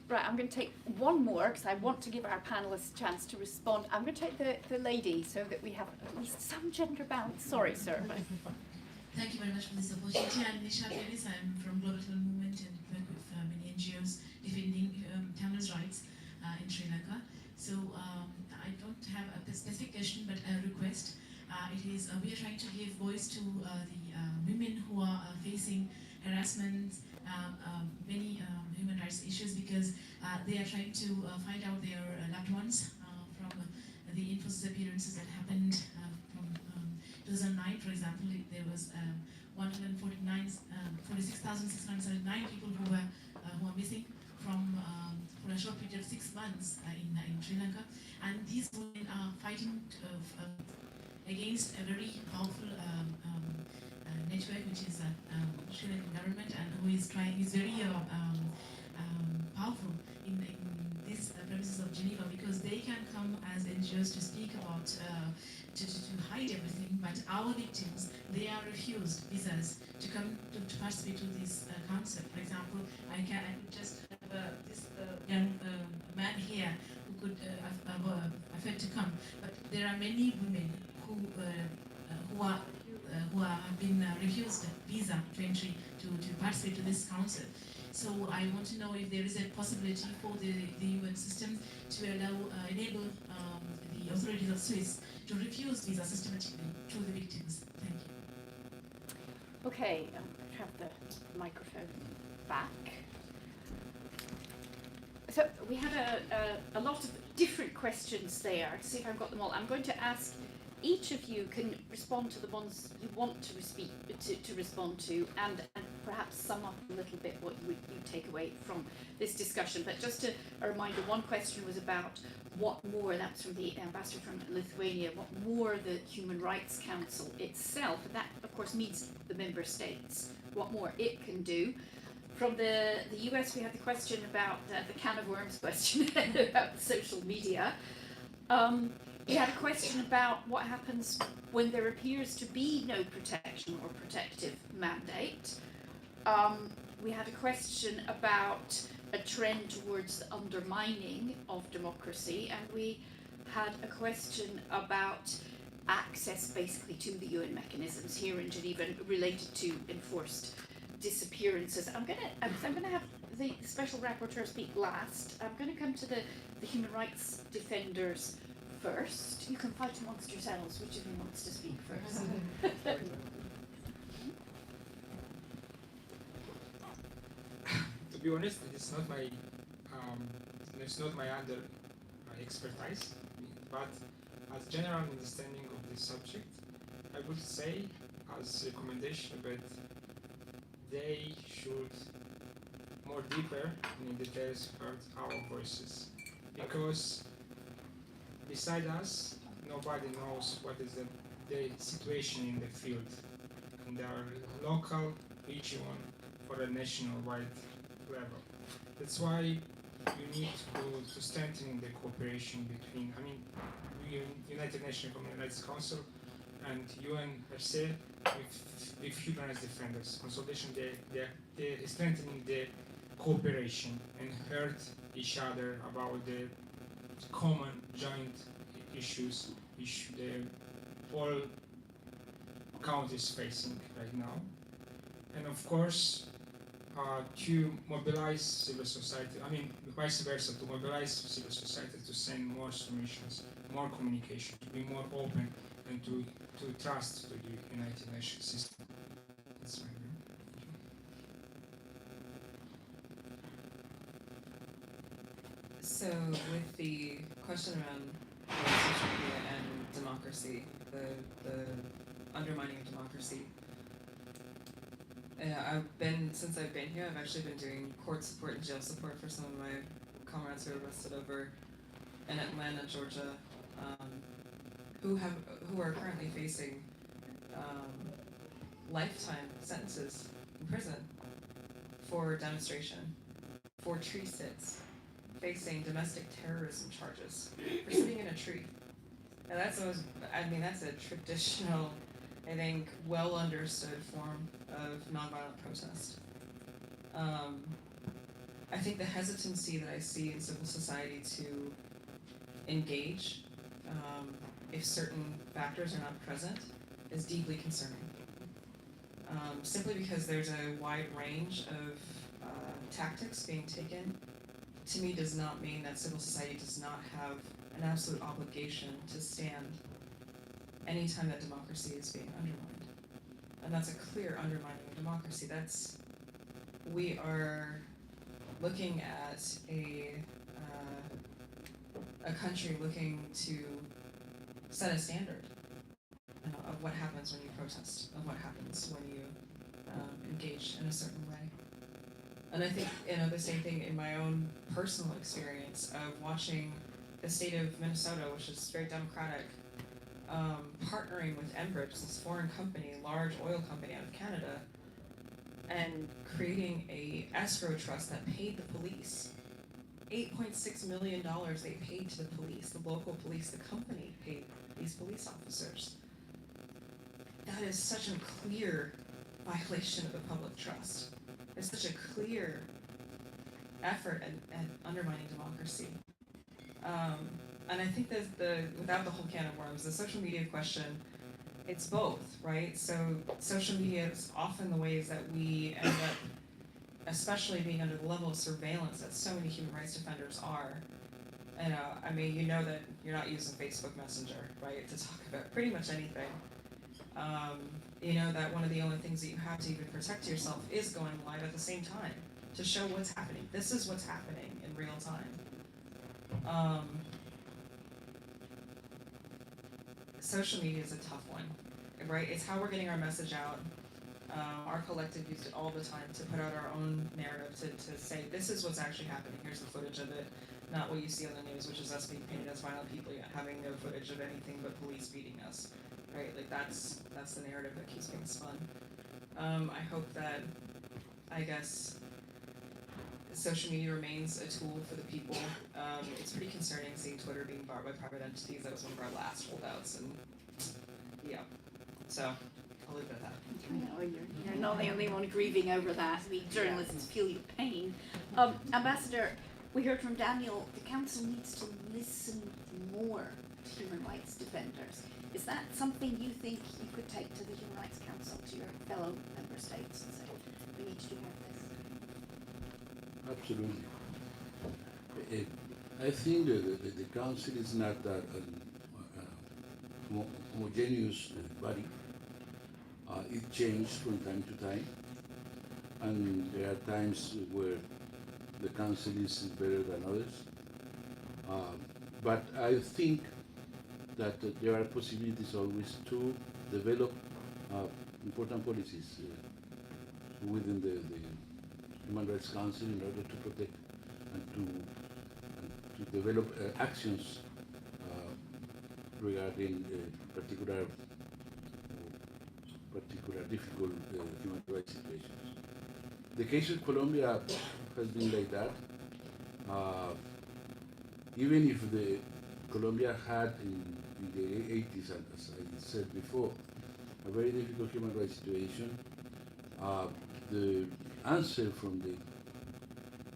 Right, I'm going to take one more because I want to give our panelists a chance to respond. I'm going to take the lady so that we have at least some gender balance. Sorry, sir. Thank you very much for this opportunity. I'm Nisha Davis. I'm from Global Tamil Movement and work with many NGOs defending Tamils' rights in Sri Lanka. So I don't have a specific question, but a request. It is we are trying to give voice to the women who are facing harassment, many human rights issues, because they are trying to find out their loved ones from the Infosys appearances that happened from 2009, for example. There was 46,679 people who are missing from for a short period of 6 months in Sri Lanka, and these women are fighting against a very powerful network, which is Sri Lankan government, and who is very powerful in these premises of Geneva, because they can come as NGOs to speak about, to hide everything, but our victims, they are refused visas to come to participate to this council. For example, I could just have this young man here who could afford to come, but there are many women who have been refused visa to entry to participate to this council. So I want to know if there is a possibility for the UN system to enable the authorities of Swiss to refuse visa systematically to the victims. Thank you. Okay, have the microphone back. So we had a lot of different questions there. See if I've got them all. I'm going to ask each of you can respond to the ones you want to respond to, and perhaps sum up a little bit what you take away from this discussion. But just a reminder, one question was about what more, that's from the ambassador from Lithuania, what more the Human Rights Council itself, and that of course means the member states, what more it can do. From the US, we had the question about the can of worms question about social media. We had a question about what happens when there appears to be no protection or protective mandate. We had a question about a trend towards the undermining of democracy, and we had a question about access basically to the UN mechanisms here in Geneva related to enforced disappearances. I'm gonna have the Special Rapporteur speak last. I'm gonna come to the human rights defenders first. You can fight amongst yourselves, which of you wants to speak first? To be honest, it's not my under expertise, but as general understanding of this subject, I would say as a recommendation that they should more deeper and in details heard our voices, because beside us, nobody knows what is the situation in the field, in their local, regional, or a national-wide level. That's why you need to strengthen the cooperation between, United Nations Human Rights Council and UN per se with human rights defenders. Consultation, they're strengthening the cooperation and heard each other about the common joint issues all countries facing right now. And of course, to mobilize civil society, I mean vice versa, to mobilize civil society to send more submissions, more communication, to be more open and to trust to the United Nations system. That's my view. So with the question around social media and democracy, the undermining of democracy, since I've been here, I've actually been doing court support and jail support for some of my comrades who are arrested over in Atlanta, Georgia, who are currently facing lifetime sentences in prison for demonstration, for tree sits, facing domestic terrorism charges for sitting in a tree. And that's a traditional, I think, well understood form of nonviolent protest. I think the hesitancy that I see in civil society to engage if certain factors are not present is deeply concerning. Simply because there's a wide range of tactics being taken, to me does not mean that civil society does not have an absolute obligation to stand anytime that democracy is being undermined. And that's a clear undermining of democracy. We are looking at a country looking to set a standard of what happens when you protest, of what happens when you engage in a certain way. And I think, the same thing in my own personal experience of watching the state of Minnesota, which is very democratic, partnering with Enbridge, this foreign company, large oil company out of Canada, and creating a escrow trust that paid the police. $8.6 million they paid to the police, the local police, the company paid these police officers. That is such a clear violation of the public trust. It's such a clear effort at undermining democracy. And I think without the whole can of worms, the social media question, it's both, right? So social media is often the ways that we end up, especially being under the level of surveillance that so many human rights defenders are. You know that you're not using Facebook Messenger, right, to talk about pretty much anything. You know that one of the only things that you have to even protect yourself is going live at the same time to show what's happening. This is what's happening in real time. Social media is a tough one, right? It's how we're getting our message out. Our collective used it all the time to put out our own narrative, to say, this is what's actually happening, here's the footage of it, not what you see on the news, which is us being painted as violent people, yet having no footage of anything but police beating us, right? Like, that's the narrative that keeps being spun. I hope that, social media remains a tool for the people. It's pretty concerning seeing Twitter being bought by private entities. That was one of our last holdouts, and yeah, so I'll leave it at that. You're not the only one grieving over that. We journalists feel your pain. Ambassador, we heard from Daniel, the Council needs to listen more to human rights defenders. Is that something you think you could take to the Human Rights Council, to your fellow member states, and say, we need to do more of this? Absolutely. I think the Council is not that homogeneous body. It changes from time to time, and there are times where the Council is better than others. But I think that there are possibilities always to develop important policies within the Human Rights Council in order to protect and to develop actions regarding particular difficult human rights situations. The case of Colombia has been like that. Even if the Colombia had in the 80s, and as I said before, a very difficult human rights situation. The answer from the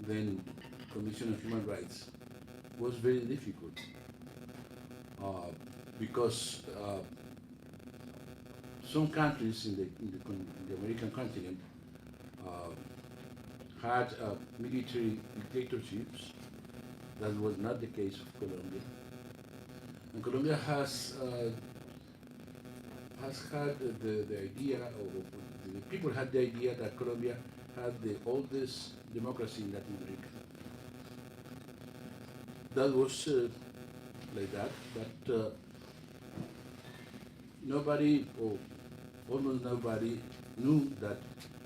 then Commission of Human Rights was very difficult because some countries in the American continent had military dictatorships. That was not the case of Colombia. And Colombia has had the idea, or the people had the idea that Colombia had the oldest democracy in Latin America. That was like that, but nobody, or almost nobody, knew that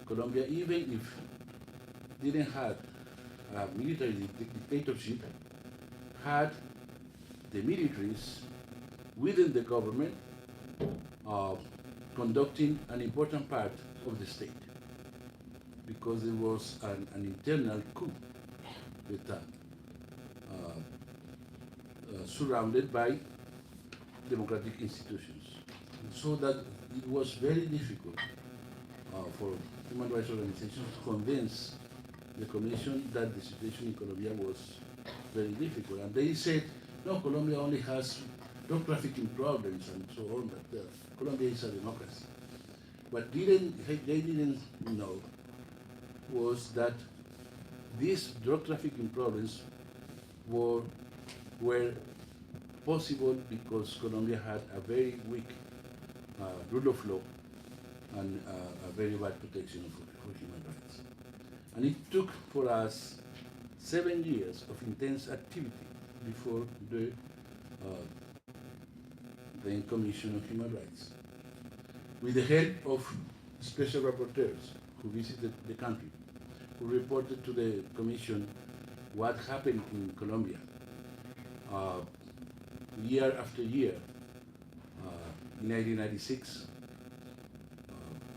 Colombia, even if didn't have a military dictatorship, had the militaries within the government conducting an important part of the state, because there was an internal coup with surrounded by democratic institutions. So that it was very difficult for human rights organizations to convince the Commission that the situation in Colombia was very difficult. And they said, no, Colombia only has drug trafficking problems and so on, but Colombia is a democracy. What they didn't know was that these drug trafficking problems were possible because Colombia had a very weak rule of law and a very bad protection for human rights. And it took for us 7 years of intense activity before the Commission of Human Rights, with the help of special rapporteurs who visited the country, who reported to the Commission what happened in Colombia year after year. In 1996,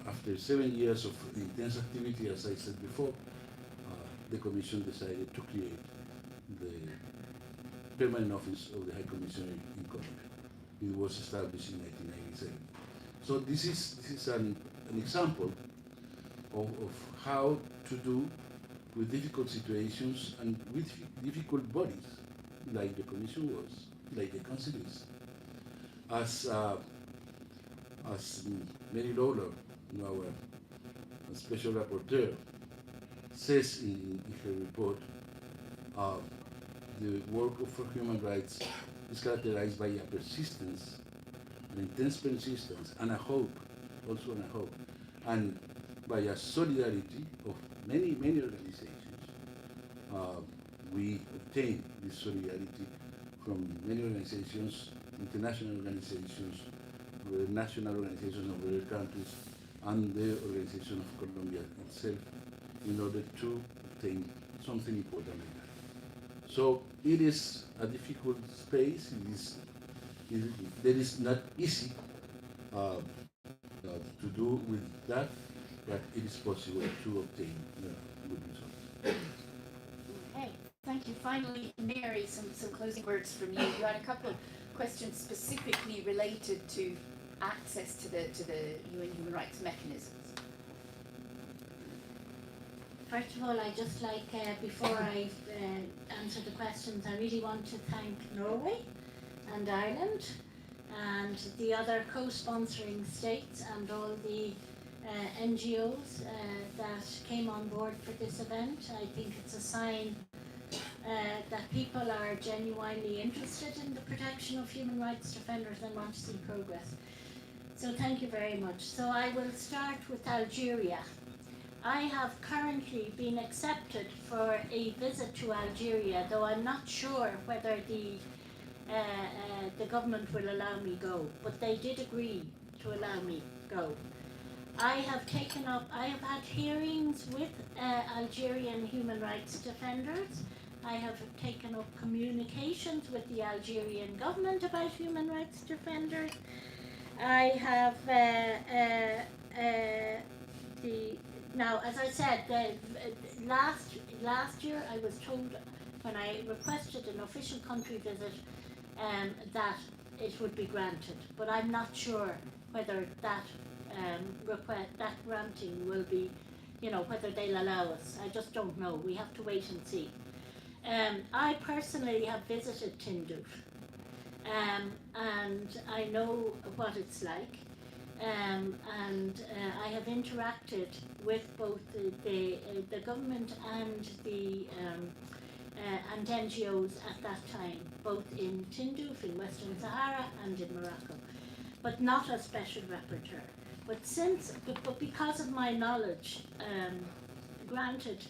after 7 years of intense activity, as I said before, the Commission decided to create the permanent office of the High Commissioner in Colombia. It was established in 1997. So this is an example of how to do with difficult situations and with difficult bodies, like the Commission was, like the Council is. As Mary Lawlor, our Special Rapporteur, says in her report, the work for human rights is characterized by a persistence, an intense persistence, and a hope, also a hope, and by a solidarity of many organizations. We obtain this solidarity from many organizations, international organizations, national organizations of other countries, and the organization of Colombia itself, in order to obtain something important like that. So it is a difficult space. That is not easy to do with that, but it is possible to obtain good results. Okay, thank you. Finally, Mary, some closing words from you. You had a couple of questions specifically related to access to the UN human rights mechanisms. First of all, I just like, before I answer the questions, I really want to thank Norway and Ireland and the other co-sponsoring states and all the NGOs that came on board for this event. I think it's a sign that people are genuinely interested in the protection of human rights defenders and want to see progress. So thank you very much. So I will start with Algeria. I have currently been accepted for a visit to Algeria, though I'm not sure whether the government will allow me go, but they did agree to allow me go. I have had hearings with Algerian human rights defenders. I have taken up communications with the Algerian government about human rights defenders. I have now, as I said, last year I was told, when I requested an official country visit, that it would be granted. But I'm not sure whether that that granting will be, whether they'll allow us. I just don't know. We have to wait and see. I personally have visited Tindouf, and I know what it's like. And I have interacted with both the government and the and NGOs at that time, both in Tindouf, in Western Sahara, and in Morocco, but not as special rapporteur. But because of my knowledge, granted,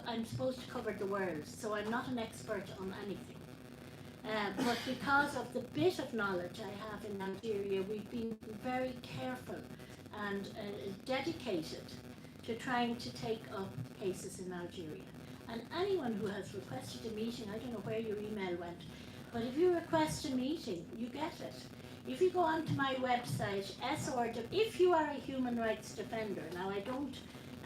I'm supposed to cover the world, so I'm not an expert on anything. But because of the bit of knowledge I have in Algeria, we've been very careful and dedicated to trying to take up cases in Algeria. And anyone who has requested a meeting, I don't know where your email went, but if you request a meeting, you get it. If you go onto my website, if you are a human rights defender, now I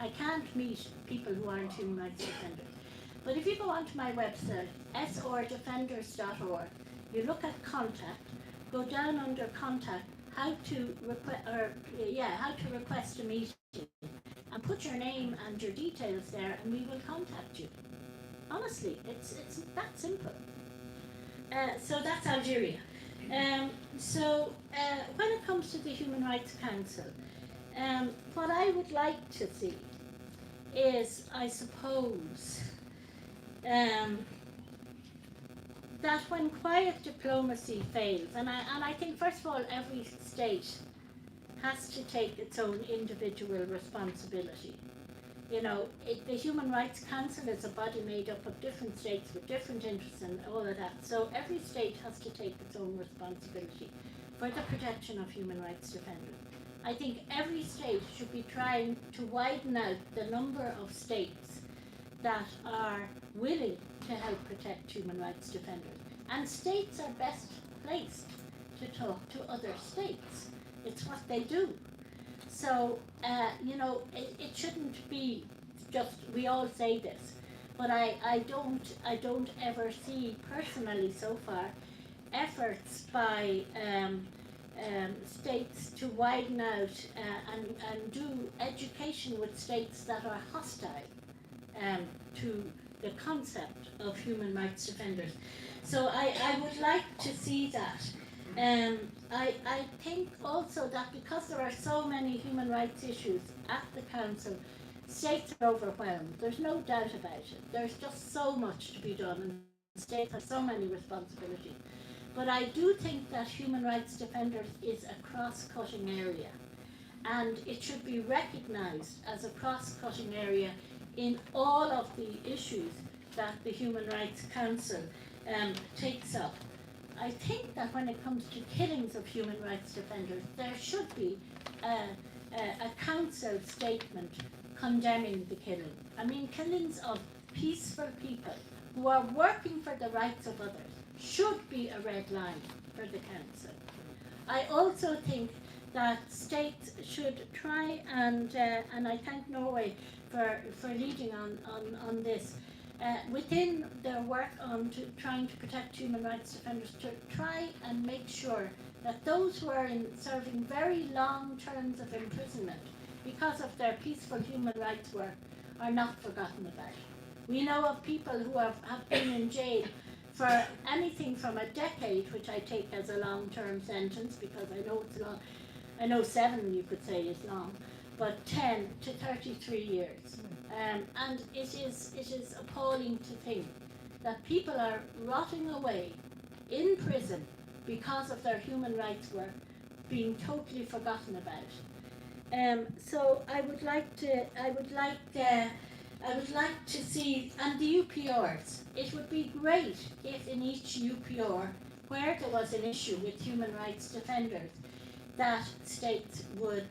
can't meet people who aren't human rights defenders, but if you go onto my website, sordefenders.org, you look at contact, go down under contact, how to request a meeting, and put your name and your details there, and we will contact you. Honestly, it's that simple. So that's Algeria. So when it comes to the Human Rights Council, what I would like to see is, I suppose, that when quiet diplomacy fails, and I think first of all every state has to take its own individual responsibility. The Human Rights Council is a body made up of different states with different interests and all of that. So every state has to take its own responsibility for the protection of human rights defenders. I think every state should be trying to widen out the number of states that are willing to help protect human rights defenders. And states are best placed to talk to other states. It's what they do. So, it shouldn't be just, we all say this, but I don't ever see personally so far efforts by states to widen out and do education with states that are hostile to the concept of human rights defenders. So I would like to see that. I think also that because there are so many human rights issues at the Council, states are overwhelmed. There's no doubt about it. There's just so much to be done, and states have so many responsibilities. But I do think that human rights defenders is a cross-cutting area, and it should be recognised as a cross-cutting area in all of the issues that the Human Rights Council takes up. I think that when it comes to killings of human rights defenders, there should be a council statement condemning the killing. I mean, killings of peaceful people who are working for the rights of others should be a red line for the council. I also think that states should try and I thank Norway for leading on this, within their work on trying to protect human rights defenders, to try and make sure that those who are serving very long terms of imprisonment because of their peaceful human rights work are not forgotten about. We know of people who have been in jail for anything from a decade, which I take as a long-term sentence because I know it's long. I know 7 you could say is long, but 10 to 33 years. And it is appalling to think that people are rotting away in prison because of their human rights work being totally forgotten about. So I would like to see, and the UPRs, it would be great if in each UPR where there was an issue with human rights defenders, that states would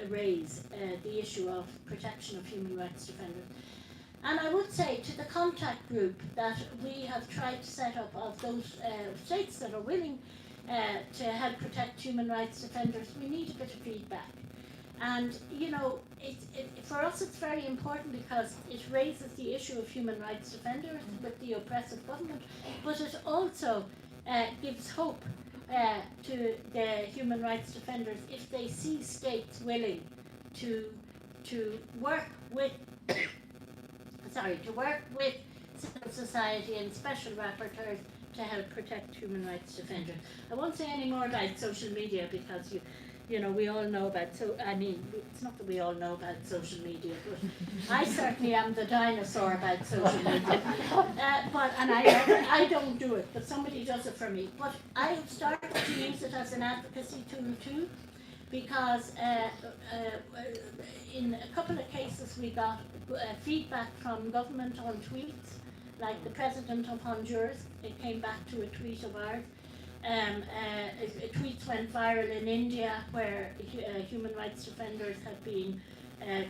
raise the issue of protection of human rights defenders. And I would say to the contact group that we have tried to set up of those states that are willing to help protect human rights defenders, we need a bit of feedback. And you know, for us it's very important because it raises the issue of human rights defenders with the oppressive government, but it also gives hope to the human rights defenders if they see states willing to work with civil society and special rapporteurs to help protect human rights defenders. I won't say any more about social media because you know, we all know about, it's not that we all know about social media, but I certainly am the dinosaur about social media. And I don't do it, but somebody does it for me. But I have started to use it as an advocacy tool too, because in a couple of cases we got feedback from government on tweets, like the president of Honduras, it came back to a tweet of ours. Tweets went viral in India where human rights defenders had been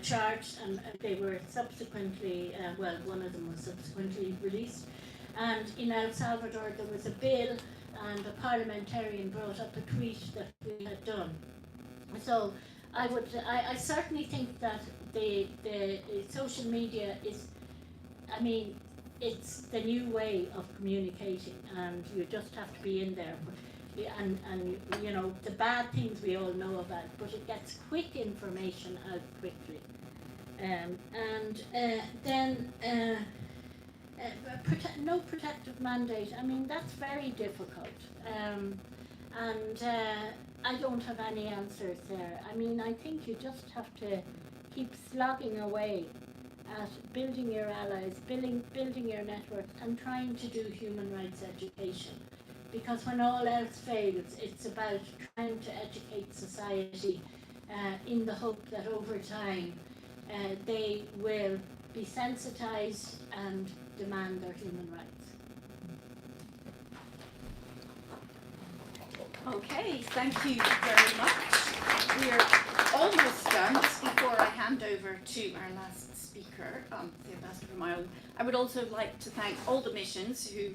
charged, and they were subsequently, one of them was subsequently released. And in El Salvador there was a bill, and a parliamentarian brought up a tweet that we had done. So I certainly think that the social media is, it's the new way of communicating, and you just have to be in there. And you know, the bad things we all know about, but it gets quick information out quickly. No protective mandate. I mean, that's very difficult. I don't have any answers there. I mean, I think you just have to keep slogging away at building your allies, building your networks, and trying to do human rights education. Because when all else fails, it's about trying to educate society in the hope that over time they will be sensitized and demand their human rights. Okay, thank you very much. We're almost done. Just before I hand over to our last speaker, the ambassador from Ireland, I would also like to thank all the missions who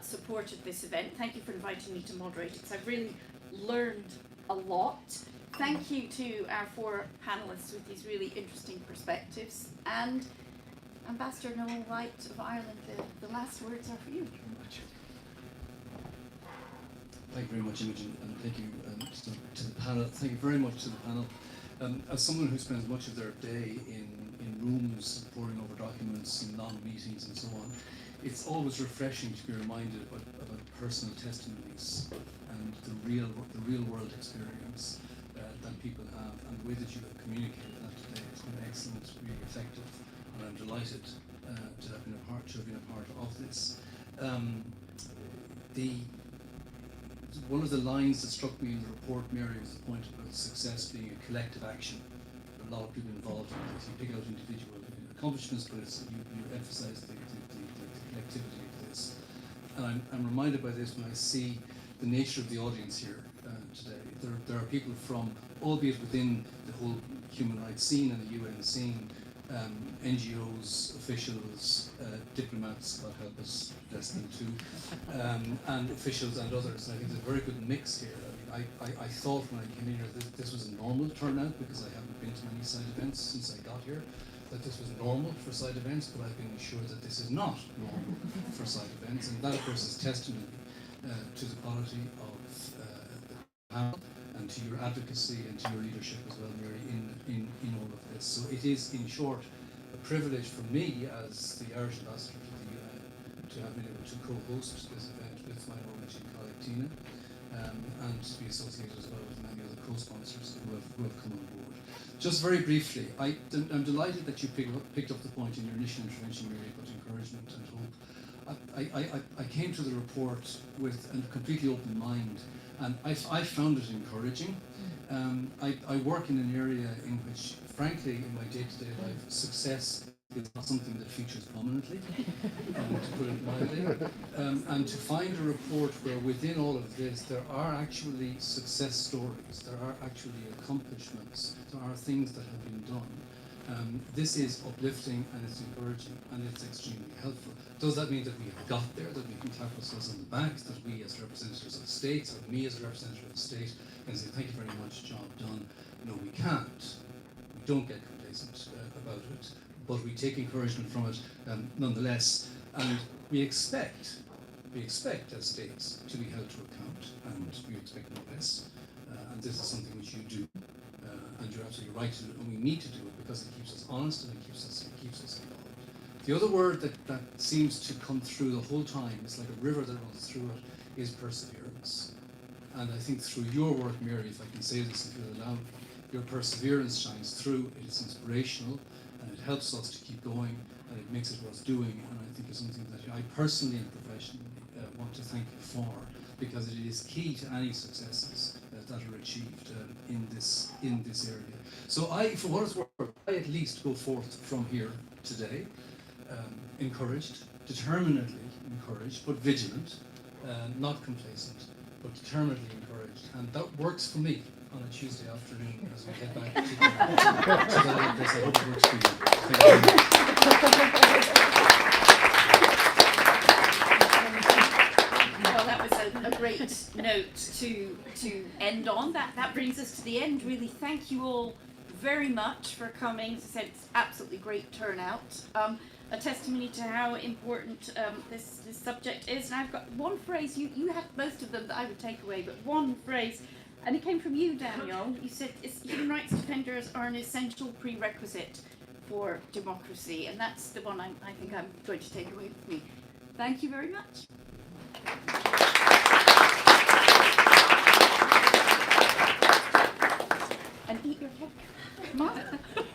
supported this event. Thank you for inviting me to moderate it. I've really learned a lot. Thank you to our four panelists with these really interesting perspectives. And Ambassador Noel White of Ireland, the last words are for you. Thank you very much, Imogen, and thank you to the panel. Thank you very much to the panel. As someone who spends much of their day in rooms poring over documents and long meetings and so on, it's always refreshing to be reminded about personal testimonies and the real world experience that people have, and the way that you have communicated that today. It's been excellent, really effective, and I'm delighted to have been a part of this. One of the lines that struck me in the report, Mary, was the point about success being a collective action. There are a lot of people involved in it. You pick out individual accomplishments, but you emphasize the collectivity of this. And I'm reminded by this when I see the nature of the audience here today. There are people from, albeit within the whole human rights scene and the UN scene, NGOs, officials, diplomats, God help us, less than two, and officials and others. And I think there's a very good mix here. I thought when I came in here that this was a normal turnout, because I haven't been to many side events since I got here, that this was normal for side events, but I've been assured that this is not normal for side events. And that, of course, is testimony to the quality of the panel, and to your advocacy and to your leadership as well, Mary, in all of this. So it is, in short, a privilege for me as the Irish ambassador to the UN to have been able to co-host this event with my Norwegian colleague Tina, and to be associated as well with many other co-sponsors who have come on board. Just very briefly, I'm delighted that you picked up the point in your initial intervention, Mary, about encouragement and hope. I came to the report with a completely open mind, and I found it encouraging. I work in an area in which, frankly, in my day-to-day life, success is not something that features prominently, to put it mildly. And to find a report where within all of this there are actually success stories, there are actually accomplishments, there are things that have been done. This is uplifting, and it's encouraging, and it's extremely helpful. Does that mean that we have got there, that we can tap ourselves on the back, that we as representatives of the states, or me as a representative of the state, and say thank you very much, job done. No, we can't. We don't get complacent about it, but we take encouragement from it nonetheless, and we expect as states to be held to account, and we expect no less. And this is something which you do, and you're absolutely right to do it, and we need to do it because it keeps us honest and it keeps us involved. The other word that seems to come through the whole time, it's like a river that runs through it, is perseverance. And I think through your work, Mary, if I can say this, if you'll allow me, your perseverance shines through, it is inspirational, and it helps us to keep going, and it makes it worth doing, and I think it's something that I personally and professionally want to thank you for, because it is key to any successes that are achieved in this area. So I, for what it's worth, I at least go forth from here today, encouraged, determinedly encouraged, but vigilant, not complacent, but determinedly encouraged, and that works for me on a Tuesday afternoon as we head back to that place. I hope it works for you. Thank you very much. Well, that was a great note to end on. That brings us to the end, really. Thank you all very much for coming. As I said, it's absolutely great turnout. A testimony to how important this subject is. And I've got one phrase, you had most of them that I would take away, but one phrase, and it came from you, Daniel. You said human rights defenders are an essential prerequisite for democracy, and that's the one I think I'm going to take away with me. Thank you very much.